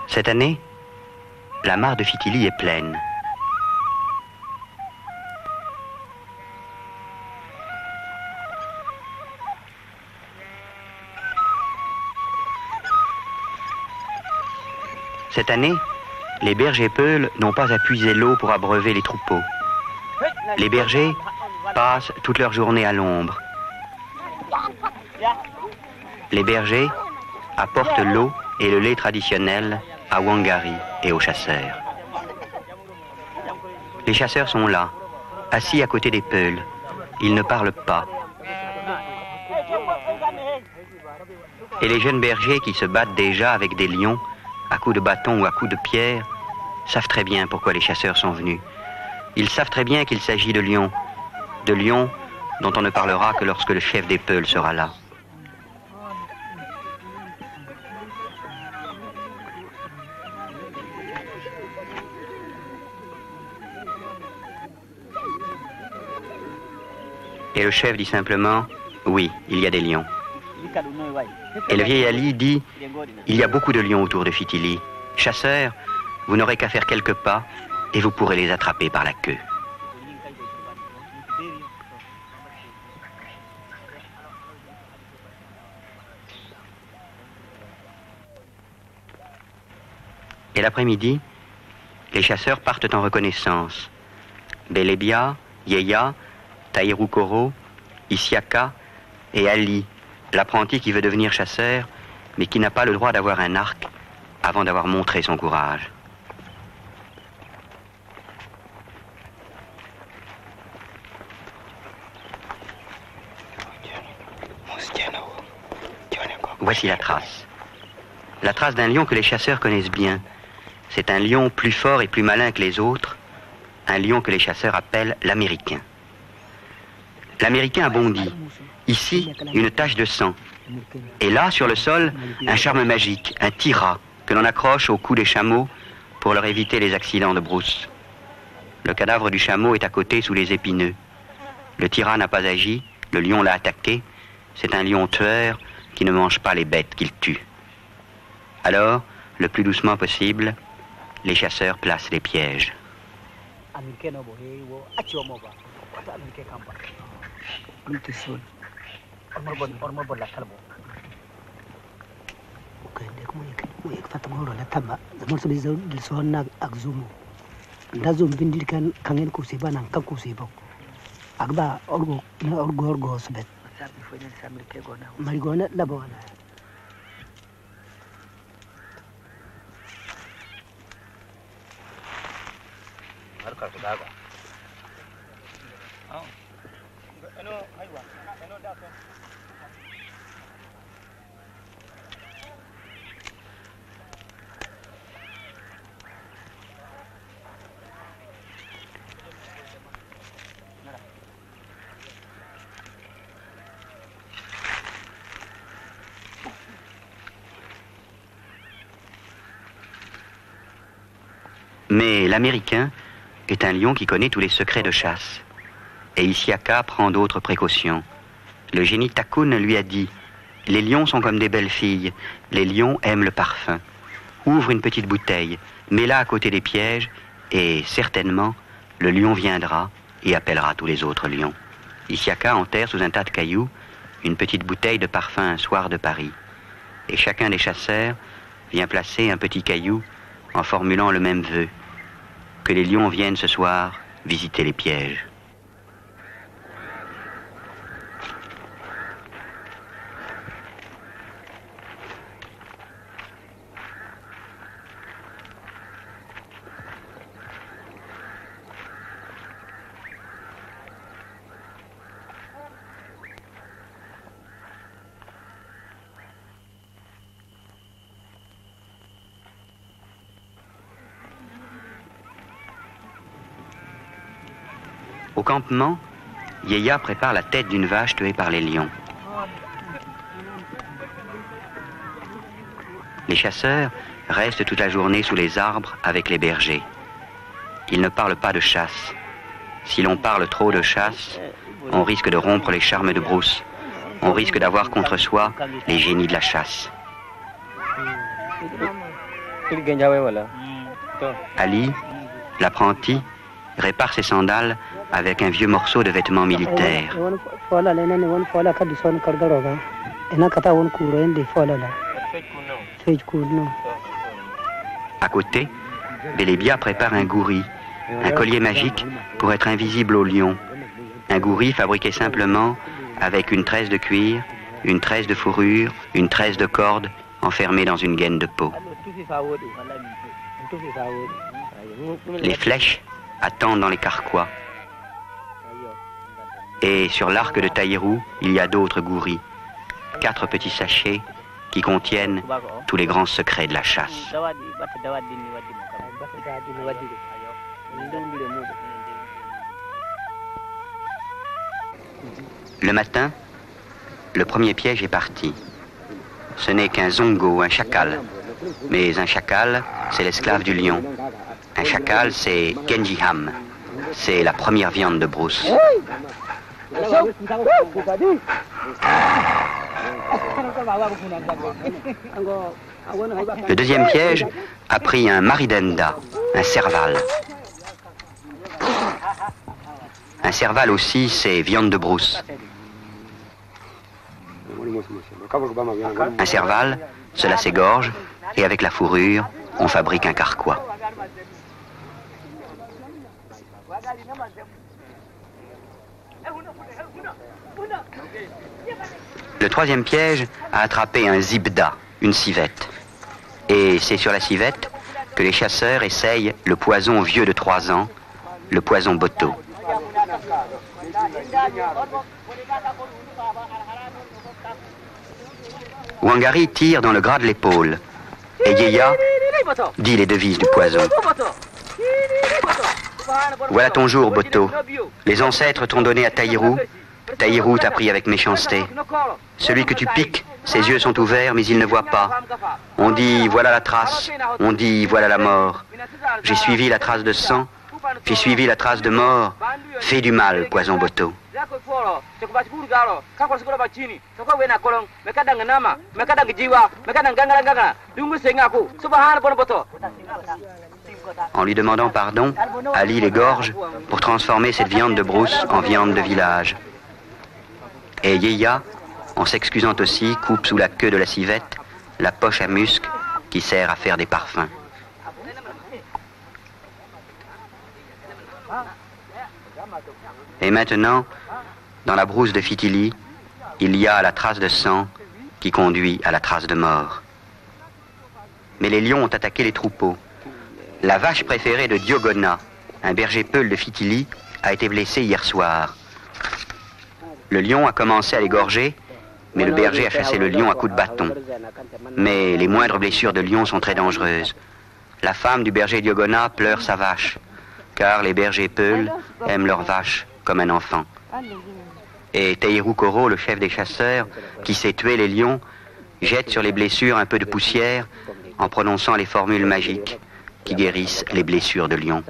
Cette année, la mare de Fitili est pleine. Cette année, les bergers peuls n'ont pas à puiser l'eau pour abreuver les troupeaux. Les bergers passent toute leur journée à l'ombre. Les bergers apportent l'eau et le lait traditionnel à Wangari et aux chasseurs. Les chasseurs sont là, assis à côté des peuls. Ils ne parlent pas. Et les jeunes bergers qui se battent déjà avec des lions, à coups de bâton ou à coups de pierre, savent très bien pourquoi les chasseurs sont venus. Ils savent très bien qu'il s'agit de lions dont on ne parlera que lorsque le chef des peuls sera là. Et le chef dit simplement, oui, il y a des lions. Et le vieil Ali dit, il y a beaucoup de lions autour de Fitili. Chasseurs, vous n'aurez qu'à faire quelques pas et vous pourrez les attraper par la queue. Et l'après-midi, les chasseurs partent en reconnaissance. Belebia, Yeya, Taïrou Koro, Isiaka et Ali, l'apprenti qui veut devenir chasseur, mais qui n'a pas le droit d'avoir un arc avant d'avoir montré son courage. Voici la trace. La trace d'un lion que les chasseurs connaissent bien. C'est un lion plus fort et plus malin que les autres, un lion que les chasseurs appellent l'Américain. L'Américain a bondi. Ici, une tache de sang. Et là, sur le sol, un charme magique, un tira, que l'on accroche au cou des chameaux pour leur éviter les accidents de brousse. Le cadavre du chameau est à côté sous les épineux. Le tira n'a pas agi, le lion l'a attaqué. C'est un lion tueur qui ne mange pas les bêtes qu'il tue. Alors, le plus doucement possible, les chasseurs placent les pièges. Mais l'Américain est un lion qui connaît tous les secrets de chasse. Et Isiaka prend d'autres précautions. Le génie Takun lui a dit « Les lions sont comme des belles filles, les lions aiment le parfum. Ouvre une petite bouteille, mets-la à côté des pièges, et certainement, le lion viendra et appellera tous les autres lions. » Isiaka enterre sous un tas de cailloux une petite bouteille de parfum un soir de Paris. Et chacun des chasseurs vient placer un petit caillou en formulant le même vœu. Que les lions viennent ce soir visiter les pièges. Au campement, Yeya prépare la tête d'une vache tuée par les lions. Les chasseurs restent toute la journée sous les arbres avec les bergers. Ils ne parlent pas de chasse. Si l'on parle trop de chasse, on risque de rompre les charmes de Bruce. On risque d'avoir contre soi les génies de la chasse. Ali, l'apprenti, répare ses sandales avec un vieux morceau de vêtements militaires. À côté, Belébia prépare un gouri, un collier magique pour être invisible aux lions. Un gouri fabriqué simplement avec une tresse de cuir, une tresse de fourrure, une tresse de corde enfermée dans une gaine de peau. Les flèches attendent dans les carquois. Et sur l'arc de Taïrou, il y a d'autres gouris. 4 petits sachets qui contiennent tous les grands secrets de la chasse. Le matin, le premier piège est parti. Ce n'est qu'un zongo, un chacal. Mais un chacal, c'est l'esclave du lion. Un chacal, c'est Genjiham. C'est la première viande de Bruce. Le deuxième piège a pris un maridenda, un serval. Un serval aussi, c'est viande de Bruce. Un serval, cela s'égorge, et avec la fourrure, on fabrique un carquois. Le troisième piège a attrapé un zibda, une civette. Et c'est sur la civette que les chasseurs essayent le poison vieux de 3 ans, le poison Boto. Wangari tire dans le gras de l'épaule et Yeya dit les devises du poison. Voilà ton jour, Boto. Les ancêtres t'ont donné à Taïrou. Taïrou t'a pris avec méchanceté. Celui que tu piques, ses yeux sont ouverts, mais il ne voit pas. On dit, voilà la trace. On dit, voilà la mort. J'ai suivi la trace de sang. J'ai suivi la trace de mort. Fais du mal, poison Boto. En lui demandant pardon, Ali l'égorge pour transformer cette viande de brousse en viande de village. Et Yeya, en s'excusant aussi, coupe sous la queue de la civette la poche à musc qui sert à faire des parfums. Et maintenant, dans la brousse de Fitili, il y a la trace de sang qui conduit à la trace de mort. Mais les lions ont attaqué les troupeaux. La vache préférée de Diogona, un berger peul de Fitili, a été blessée hier soir. Le lion a commencé à l'égorger, mais le berger a chassé le lion à coups de bâton. Mais les moindres blessures de lion sont très dangereuses. La femme du berger Diogona pleure sa vache, car les bergers peuls aiment leur vache comme un enfant. Et Taïrou Koro, le chef des chasseurs, qui sait tuer les lions, jette sur les blessures un peu de poussière en prononçant les formules magiques qui guérissent les blessures de lion.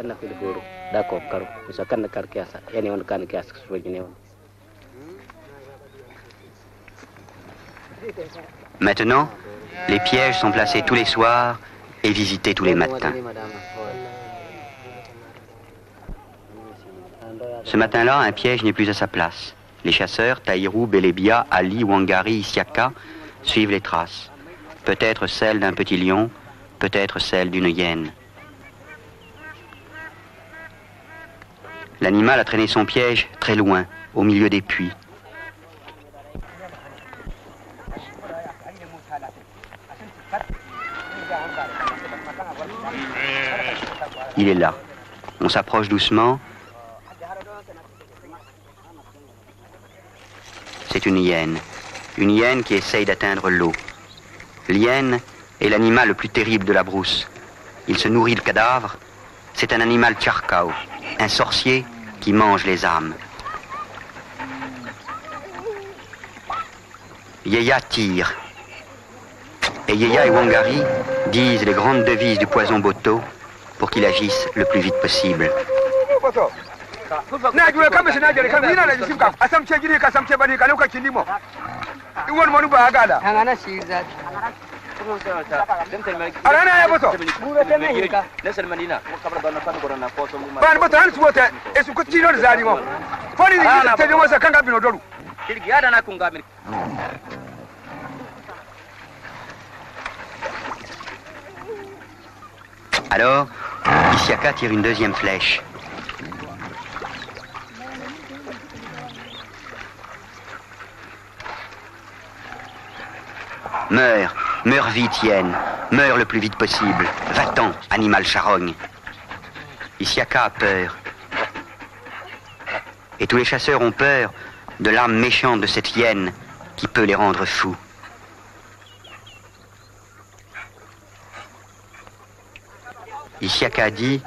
Maintenant, les pièges sont placés tous les soirs et visités tous les matins. Ce matin-là, un piège n'est plus à sa place. Les chasseurs, Taïrou, Belébia, Ali, Wangari, Isiaka, suivent les traces. Peut-être celle d'un petit lion, peut-être celle d'une hyène. L'animal a traîné son piège très loin, au milieu des puits. Il est là. On s'approche doucement. C'est une hyène qui essaye d'atteindre l'eau. L'hyène est l'animal le plus terrible de la brousse. Il se nourrit de cadavres. C'est un animal tcharkao, un sorcier qui mange les âmes. Yeya tire. Et Yeya et Wangari disent les grandes devises du poison Boto pour qu'il agisse le plus vite possible. Alors, Isiaka tire une deuxième flèche. Meurs vite, hyène. Meurs le plus vite possible. Va-t'en, animal charogne. Isiaka a peur. Et tous les chasseurs ont peur de l'âme méchante de cette hyène qui peut les rendre fous. Isiaka dit,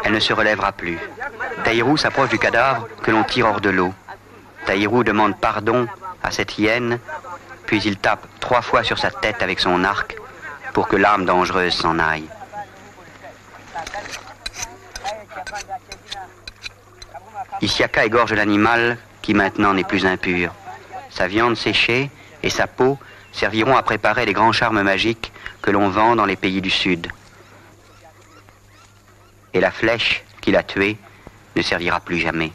elle ne se relèvera plus. Taïrou s'approche du cadavre que l'on tire hors de l'eau. Taïrou demande pardon à cette hyène, puis il tape 3 fois sur sa tête avec son arc pour que l'âme dangereuse s'en aille. Isiaka égorge l'animal qui maintenant n'est plus impur. Sa viande séchée et sa peau serviront à préparer les grands charmes magiques que l'on vend dans les pays du Sud. Et la flèche qui l'a tué ne servira plus jamais.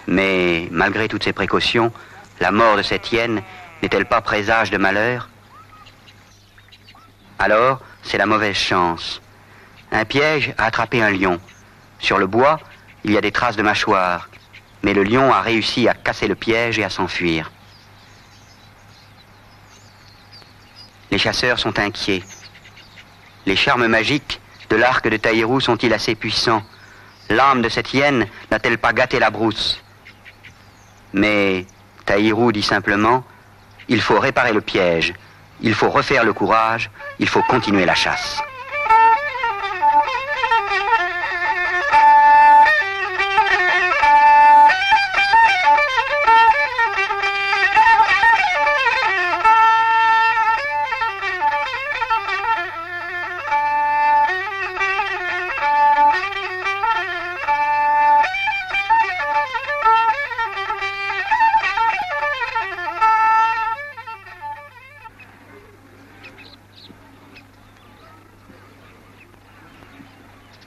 Mais malgré toutes ces précautions, la mort de cette hyène n'est-elle pas présage de malheur? Alors, c'est la mauvaise chance. Un piège a attrapé un lion. Sur le bois, il y a des traces de mâchoires. Mais le lion a réussi à casser le piège et à s'enfuir. Les chasseurs sont inquiets. Les charmes magiques de l'arc de Taïrou sont-ils assez puissants? L'âme de cette hyène n'a-t-elle pas gâté la brousse? Mais Taïrou dit simplement, il faut réparer le piège, il faut refaire le courage, il faut continuer la chasse.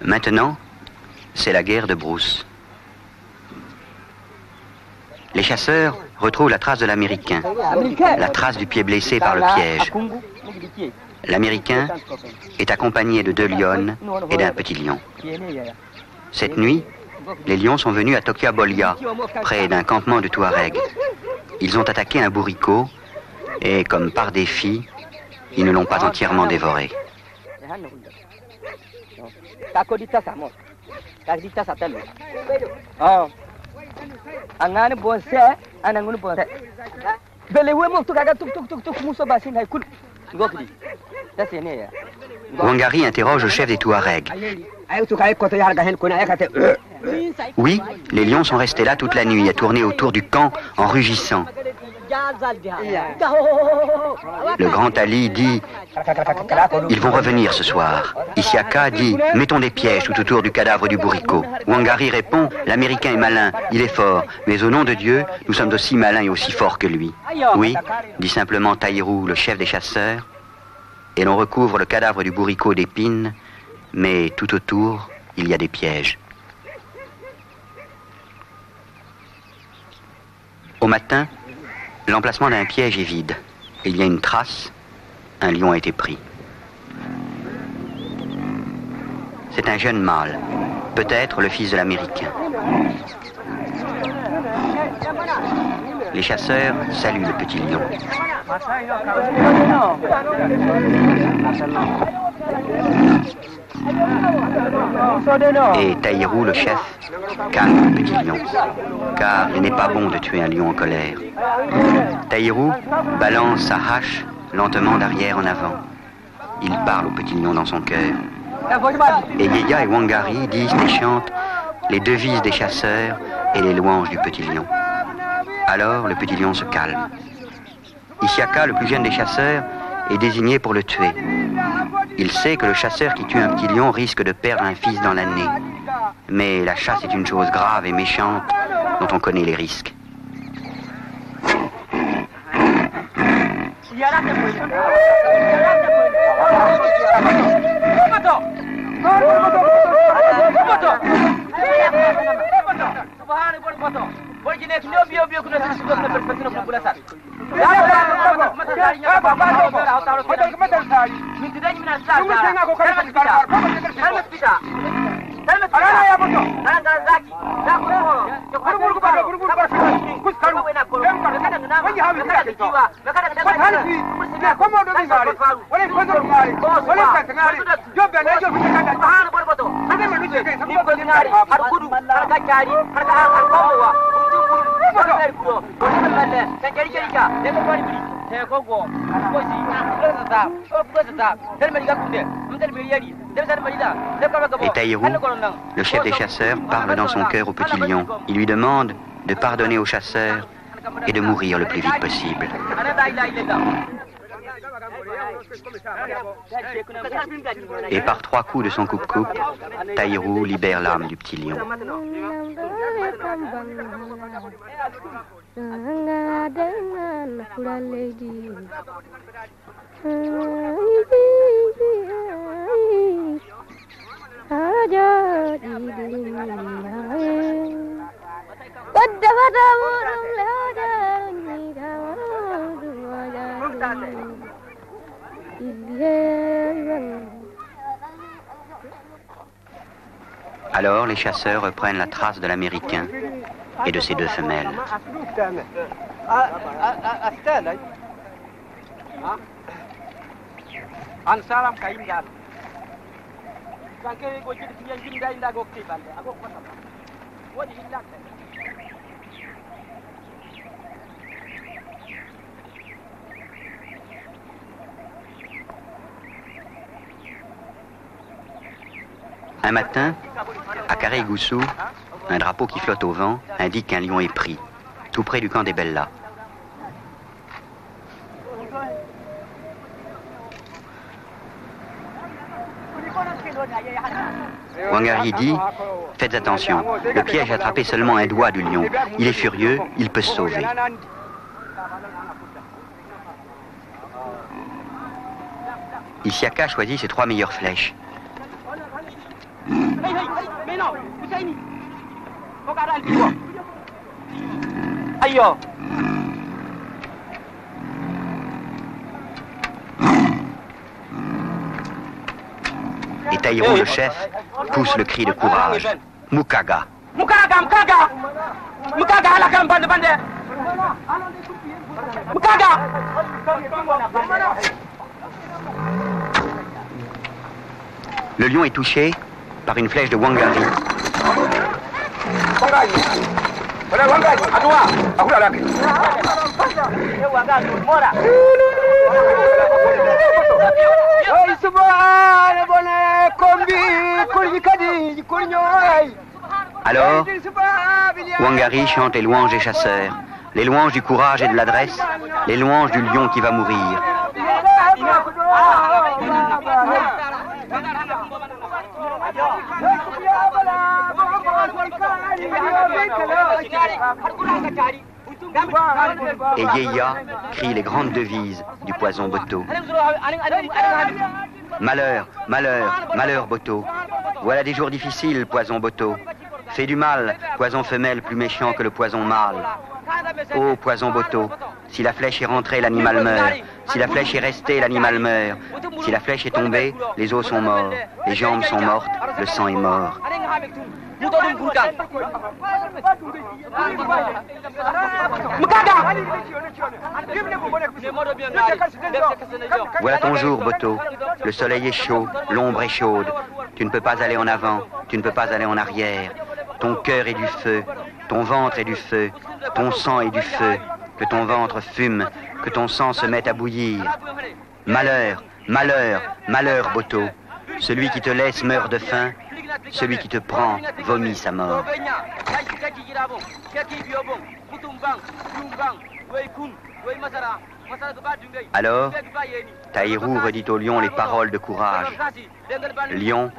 Maintenant, c'est la guerre de brousse. Les chasseurs retrouvent la trace de l'Américain, la trace du pied blessé par le piège. L'Américain est accompagné de 2 lionnes et d'un petit lion. Cette nuit, les lions sont venus à Tokia-Bolia, près d'un campement de Touaregs. Ils ont attaqué un bourricot et, comme par défi, ils ne l'ont pas entièrement dévoré. Wangari interroge le chef des Touaregs. Oui, les lions sont restés là toute la nuit, à tourner autour du camp en rugissant. Le grand Ali dit « Ils vont revenir ce soir ». Isiaka dit « Mettons des pièges tout autour du cadavre du bourricot ». Wangari répond « L'Américain est malin, il est fort, mais au nom de Dieu, nous sommes aussi malins et aussi forts que lui ». Oui, dit simplement Taïrou, le chef des chasseurs, et l'on recouvre le cadavre du bourricot d'épines, mais tout autour, il y a des pièges. Au matin, l'emplacement d'un piège est vide. Il y a une trace, un lion a été pris. C'est un jeune mâle, peut-être le fils de l'Américain. Les chasseurs saluent le petit lion. Et Taïrou, le chef, calme le petit lion, car il n'est pas bon de tuer un lion en colère. Taïrou balance sa hache lentement d'arrière en avant. Il parle au petit lion dans son cœur. Et Yeya et Wangari disent et chantent les devises des chasseurs et les louanges du petit lion. Alors le petit lion se calme. Isiaka, le plus jeune des chasseurs, est désigné pour le tuer. Il sait que le chasseur qui tue un petit lion risque de perdre un fils dans l'année. Mais la chasse est une chose grave et méchante dont on connaît les risques. Et Taïrou, le chef des chasseurs, parle dans son cœur au petit lion. Il lui demande de pardonner aux chasseurs et de mourir le plus vite possible. Et par 3 coups de son coupe-coupe, Taïrou libère l'âme du petit lion. Alors les chasseurs reprennent la trace de l'Américain et de ses 2 femelles. Un matin, à Kareigoussou, un drapeau qui flotte au vent indique qu'un lion est pris, tout près du camp des Bellas. Wangari dit « Faites attention, le piège a attrapé seulement un doigt du lion. Il est furieux, il peut se sauver. » Isiaka choisit ses 3 meilleures flèches. Et Taïrou, le chef, pousse le cri de courage. Mukaga. Mukaga, Mukaga! Mukaga, la campagne de Bandé! Mukaga! Le lion est touché par une flèche de Wangari. Alors, Wangari chante les louanges des chasseurs, les louanges du courage et de l'adresse, les louanges du lion qui va mourir. Et Yeya crie les grandes devises du poison Boto. Malheur, malheur, malheur Boto. Voilà des jours difficiles, poison Boto. Fais du mal, poison femelle plus méchant que le poison mâle. Ô poison Boto, si la flèche est rentrée, l'animal meurt. Si la flèche est restée, l'animal meurt. Si la flèche est tombée, les os sont morts. Les jambes sont mortes, le sang est mort. Voilà ton jour, Boto. Le soleil est chaud, l'ombre est chaude. Tu ne peux pas aller en avant, tu ne peux pas aller en arrière. Ton cœur est du feu, ton ventre est du feu, ton sang est du feu. Que ton ventre fume, que ton sang se mette à bouillir. Malheur, malheur, malheur, Boto. Celui qui te laisse meurt de faim, celui qui te prend vomit sa mort. Alors, Taïrou redit au lion les paroles de courage. Lion,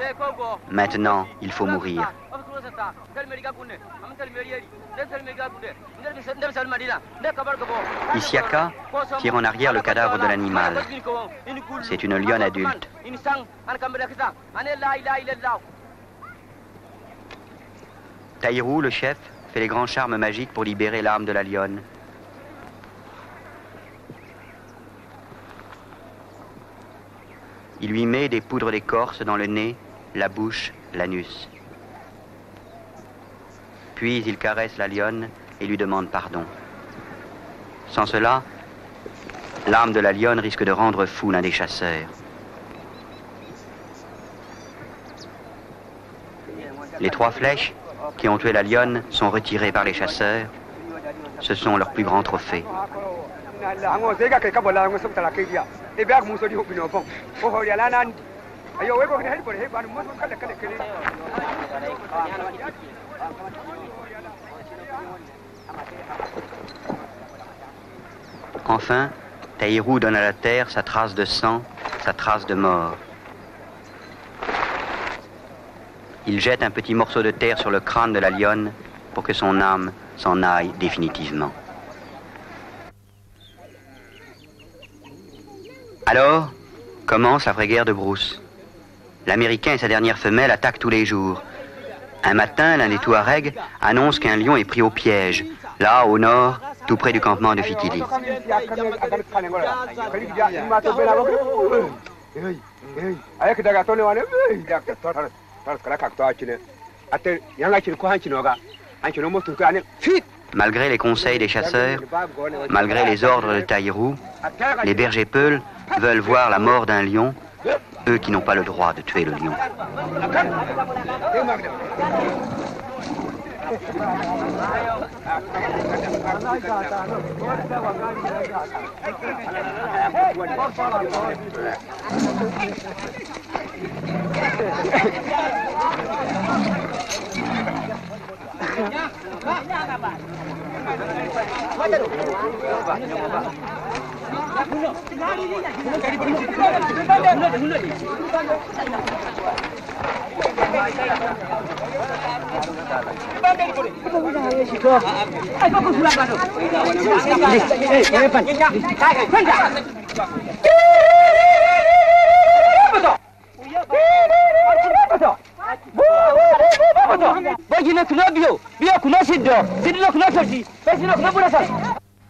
maintenant, il faut mourir. Isiaka tire en arrière le cadavre de l'animal. C'est une lionne adulte. Taïrou, le chef, fait les grands charmes magiques pour libérer l'âme de la lionne. Il lui met des poudres d'écorce dans le nez, la bouche, l'anus. Puis il caresse la lionne et lui demande pardon. Sans cela, l'âme de la lionne risque de rendre fou l'un des chasseurs. Les 3 flèches qui ont tué la lionne sont retirées par les chasseurs. Ce sont leurs plus grands trophées. Enfin, Taïrou donne à la terre sa trace de sang, sa trace de mort. Il jette un petit morceau de terre sur le crâne de la lionne pour que son âme s'en aille définitivement. Alors, commence la vraie guerre de brousse. L'Américain et sa dernière femelle attaquent tous les jours. Un matin, l'un des Touaregs annonce qu'un lion est pris au piège, là, au nord, tout près du campement de Fitili. Malgré les conseils des chasseurs, malgré les ordres de Taïrou, les bergers peuls veulent voir la mort d'un lion, eux qui n'ont pas le droit de tuer le lion.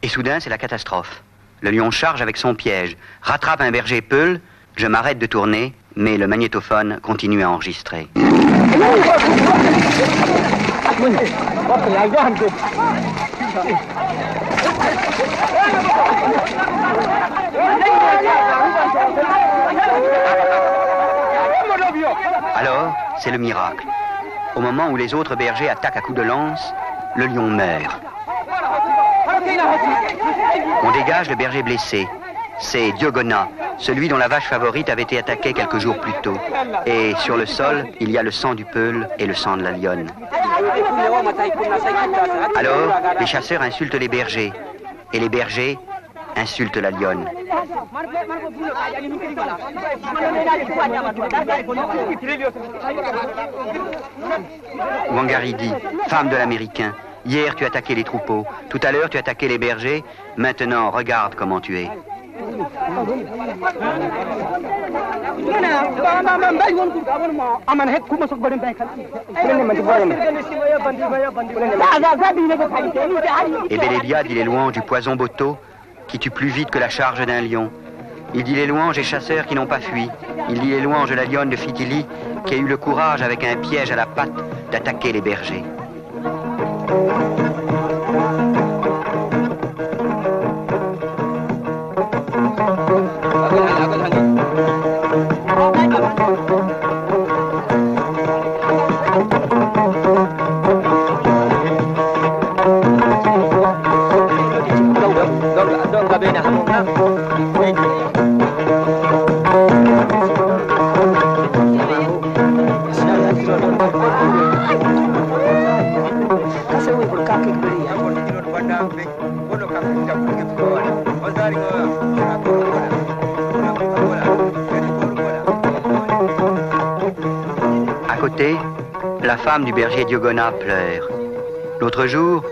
Et soudain, c'est la catastrophe. Le lion charge avec son piège, rattrape un berger peul, je m'arrête de tourner, mais le magnétophone continue à enregistrer. Alors, c'est le miracle. Au moment où les autres bergers attaquent à coups de lance, le lion meurt. On dégage le berger blessé. C'est Diogona, celui dont la vache favorite avait été attaquée quelques jours plus tôt. Et sur le sol, il y a le sang du peul et le sang de la lionne. Alors, les chasseurs insultent les bergers. Et les bergers insultent la lionne. Wangari dit, femme de l'Américain, hier tu attaquais les troupeaux, tout à l'heure tu attaquais les bergers, maintenant regarde comment tu es. Et Bélédia dit les louanges du poison Boto, qui tue plus vite que la charge d'un lion. Il dit les louanges des chasseurs qui n'ont pas fui. Il dit les louanges de la lionne de Fitili, qui a eu le courage, avec un piège à la patte, d'attaquer les bergers. À côté, la femme du berger Diogona pleure. L'autre jour,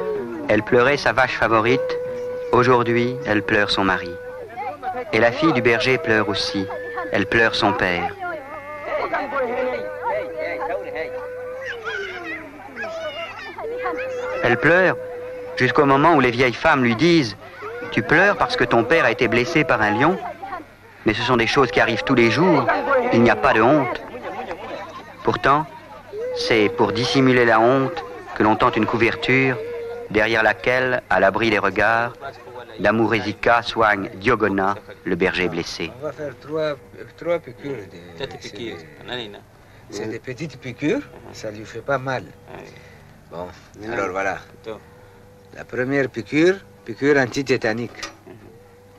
elle pleurait sa vache favorite. Aujourd'hui, elle pleure son mari. Et la fille du berger pleure aussi. Elle pleure son père. Elle pleure jusqu'au moment où les vieilles femmes lui disent « Tu pleures parce que ton père a été blessé par un lion ?» Mais ce sont des choses qui arrivent tous les jours. Il n'y a pas de honte. Pourtant, c'est pour dissimuler la honte que l'on tente une couverture derrière laquelle, à l'abri des regards, Damurezika soigne Diogona, le berger blessé. On va faire trois piqûres. C'est des petites piqûres, ça lui fait pas mal. Bon, alors voilà. La première piqûre, piqûre antitétanique.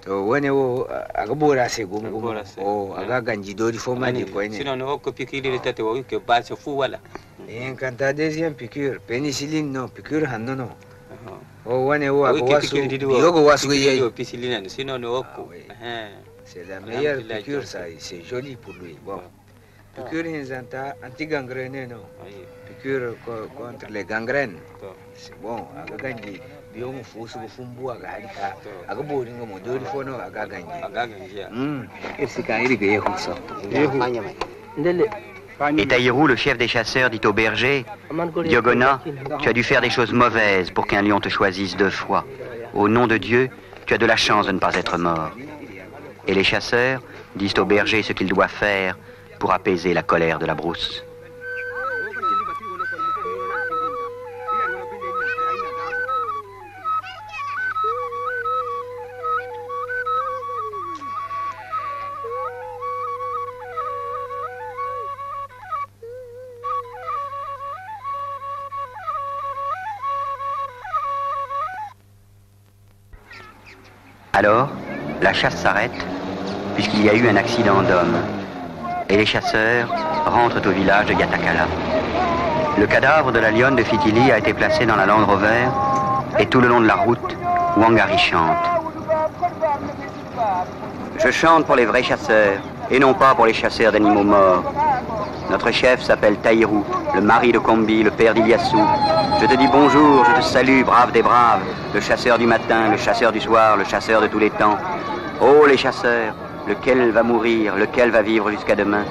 To wani wo aga bora sai gum o aga ganji dori fo mani ko ne. Sinon no ko piqûre le tete wo ke ba se fu wala. Et quand ta deuxième piqûre, pénicilline non, piqûre hanno no. O wani wo aga wasu yogo wasu ye. Pénicilline sinon no ko. C'est la meilleure piqûre ça, c'est joli pour lui. Bon. Piqûre inzanta anti-gangrénée non. Piqûre contre les gangrènes. C'est bon, aga ganji biyomu fusu bufumbu aga halika aga boringa mo dori fono aga ganji. Esika iri be huso. Et Taïrou, le chef des chasseurs, dit au berger « Diogona, tu as dû faire des choses mauvaises pour qu'un lion te choisisse 2 fois. Au nom de Dieu, tu as de la chance de ne pas être mort. » Et les chasseurs disent au berger ce qu'il doit faire pour apaiser la colère de la brousse. Alors, la chasse s'arrête, puisqu'il y a eu un accident d'homme. Et les chasseurs rentrent au village de Yatakala. Le cadavre de la lionne de Fitili a été placé dans la Land Rover, et tout le long de la route, Wangari chante. Je chante pour les vrais chasseurs, et non pas pour les chasseurs d'animaux morts. Notre chef s'appelle Taïrou, le mari de Kombi, le père d'Iliassou. Je te dis bonjour, je te salue, brave des braves, le chasseur du matin, le chasseur du soir, le chasseur de tous les temps. Oh les chasseurs, lequel va mourir, lequel va vivre jusqu'à demain?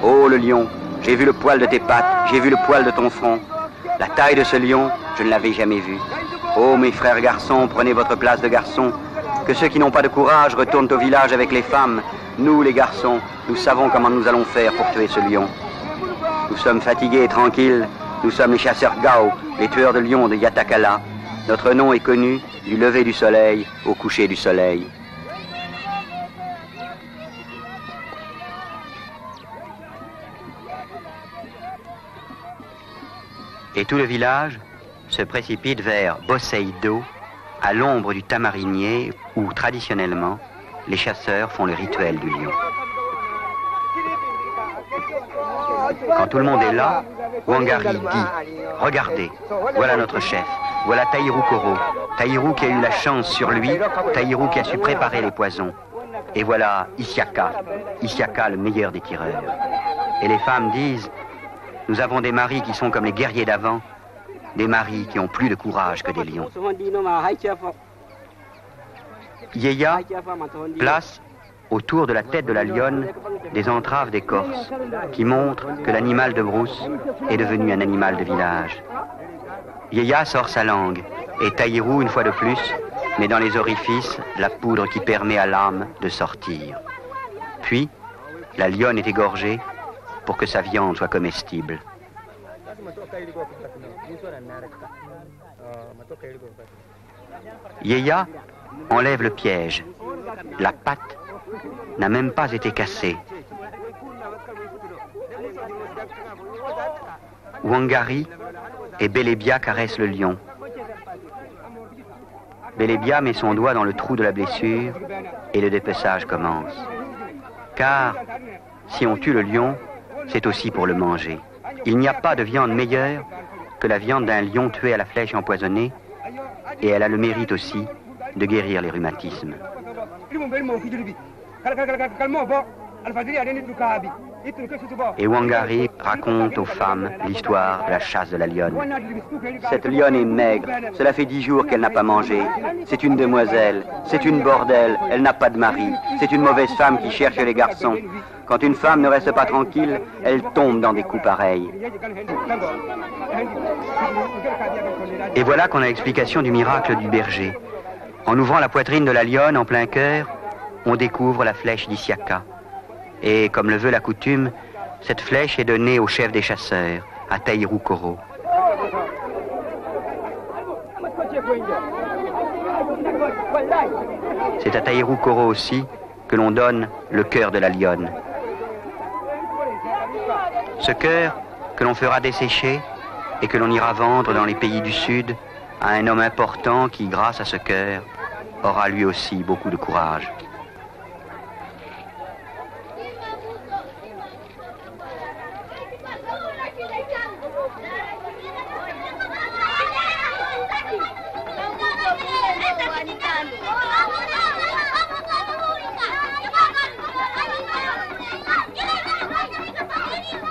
Oh le lion, j'ai vu le poil de tes pattes, j'ai vu le poil de ton front. La taille de ce lion, je ne l'avais jamais vue. Oh, mes frères garçons, prenez votre place de garçons. Que ceux qui n'ont pas de courage retournent au village avec les femmes. Nous, les garçons, nous savons comment nous allons faire pour tuer ce lion. Nous sommes fatigués et tranquilles. Nous sommes les chasseurs Gao, les tueurs de lions de Yatakala. Notre nom est connu du lever du soleil au coucher du soleil. Et tout le village se précipite vers Boseido, à l'ombre du tamarinier, où traditionnellement les chasseurs font le rituel du lion. Quand tout le monde est là, Wangari dit « Regardez, voilà notre chef, voilà Taïrou Koro, Taïrou qui a eu la chance sur lui, Taïrou qui a su préparer les poisons. Et voilà Isiaka, Isiaka le meilleur des tireurs. » Et les femmes disent « Nous avons des maris qui sont comme les guerriers d'avant, des maris qui ont plus de courage que des lions. » Yeya place autour de la tête de la lionne des entraves d'écorce qui montrent que l'animal de brousse est devenu un animal de village. Yeya sort sa langue et Taïrou, une fois de plus, met dans les orifices la poudre qui permet à l'âme de sortir. Puis, la lionne est égorgée pour que sa viande soit comestible. Yeya enlève le piège. La patte n'a même pas été cassée. Wangari et Belebia caressent le lion. Belebia met son doigt dans le trou de la blessure et le dépeçage commence. Car si on tue le lion, c'est aussi pour le manger. Il n'y a pas de viande meilleure que la viande d'un lion tué à la flèche empoisonnée, et elle a le mérite aussi de guérir les rhumatismes. Et Wangari raconte aux femmes l'histoire de la chasse de la lionne. Cette lionne est maigre, cela fait 10 jours qu'elle n'a pas mangé. C'est une demoiselle, c'est une bordelle, elle n'a pas de mari. C'est une mauvaise femme qui cherche les garçons. Quand une femme ne reste pas tranquille, elle tombe dans des coups pareils. Et voilà qu'on a l'explication du miracle du berger. En ouvrant la poitrine de la lionne en plein cœur, on découvre la flèche d'Isiaka. Et comme le veut la coutume, cette flèche est donnée au chef des chasseurs, à Taïrou Koro. C'est à Taïrou Koro aussi que l'on donne le cœur de la lionne. Ce cœur que l'on fera dessécher et que l'on ira vendre dans les pays du Sud à un homme important qui, grâce à ce cœur, aura lui aussi beaucoup de courage.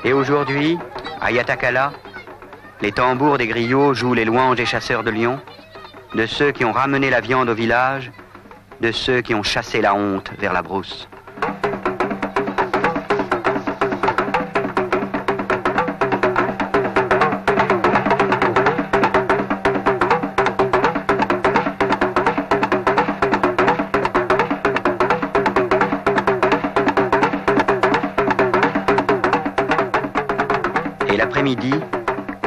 Et aujourd'hui, à Yatakala, les tambours des griots jouent les louanges des chasseurs de lions, de ceux qui ont ramené la viande au village, de ceux qui ont chassé la honte vers la brousse. Et l'après-midi,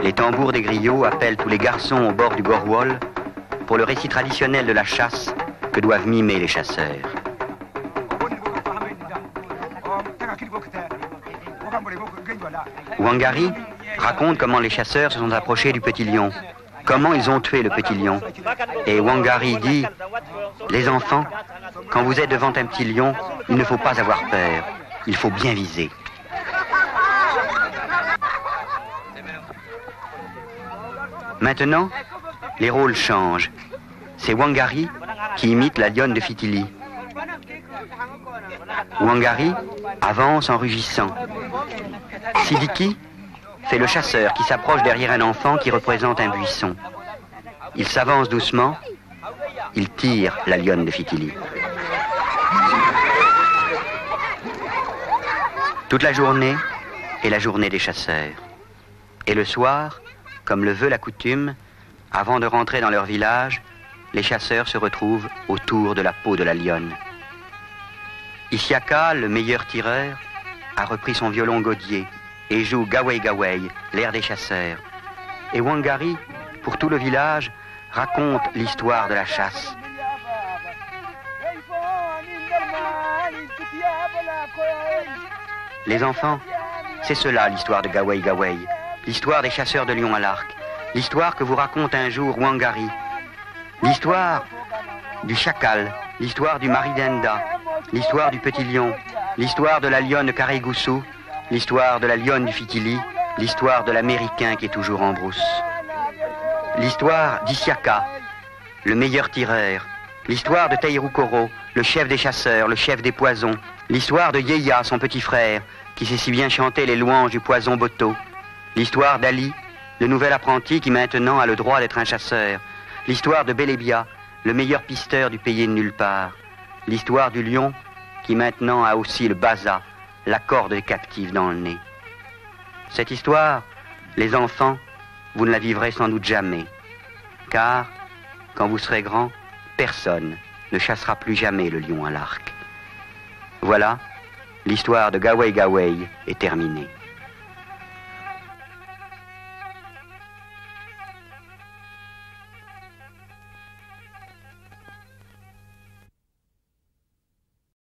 les tambours des griots appellent tous les garçons au bord du Gorwol pour le récit traditionnel de la chasse que doivent mimer les chasseurs. Wangari raconte comment les chasseurs se sont approchés du petit lion, comment ils ont tué le petit lion. Et Wangari dit, les enfants, quand vous êtes devant un petit lion, il ne faut pas avoir peur, il faut bien viser. Maintenant, les rôles changent. C'est Wangari qui imite la lionne de Fitili. Wangari avance en rugissant. Sidiki fait le chasseur qui s'approche derrière un enfant qui représente un buisson. Il s'avance doucement, il tire la lionne de Fitili. Toute la journée est la journée des chasseurs. Et le soir, comme le veut la coutume, avant de rentrer dans leur village, les chasseurs se retrouvent autour de la peau de la lionne. Isiaka, le meilleur tireur, a repris son violon gaudier et joue Gaway Gaway, l'air des chasseurs. Et Wangari, pour tout le village, raconte l'histoire de la chasse. Les enfants, c'est cela l'histoire de Gaway Gaway, l'histoire des chasseurs de lions à l'arc, l'histoire que vous raconte un jour Wangari, l'histoire du chacal, l'histoire du maridenda, l'histoire du petit lion, l'histoire de la lionne Karegoussou, l'histoire de la lionne du Fikili, l'histoire de l'Américain qui est toujours en brousse. L'histoire d'Isiaka, le meilleur tireur, l'histoire de Taïroukoro, le chef des chasseurs, le chef des poisons, l'histoire de Yeya, son petit frère, qui sait si bien chanter les louanges du poison Boto, l'histoire d'Ali, le nouvel apprenti qui maintenant a le droit d'être un chasseur, l'histoire de Bélébia, le meilleur pisteur du pays de nulle part, l'histoire du lion qui maintenant a aussi le baza, la corde des captifs dans le nez. Cette histoire, les enfants, vous ne la vivrez sans doute jamais, car, quand vous serez grands, personne ne chassera plus jamais le lion à l'arc. Voilà, l'histoire de Gaway Gaway est terminée.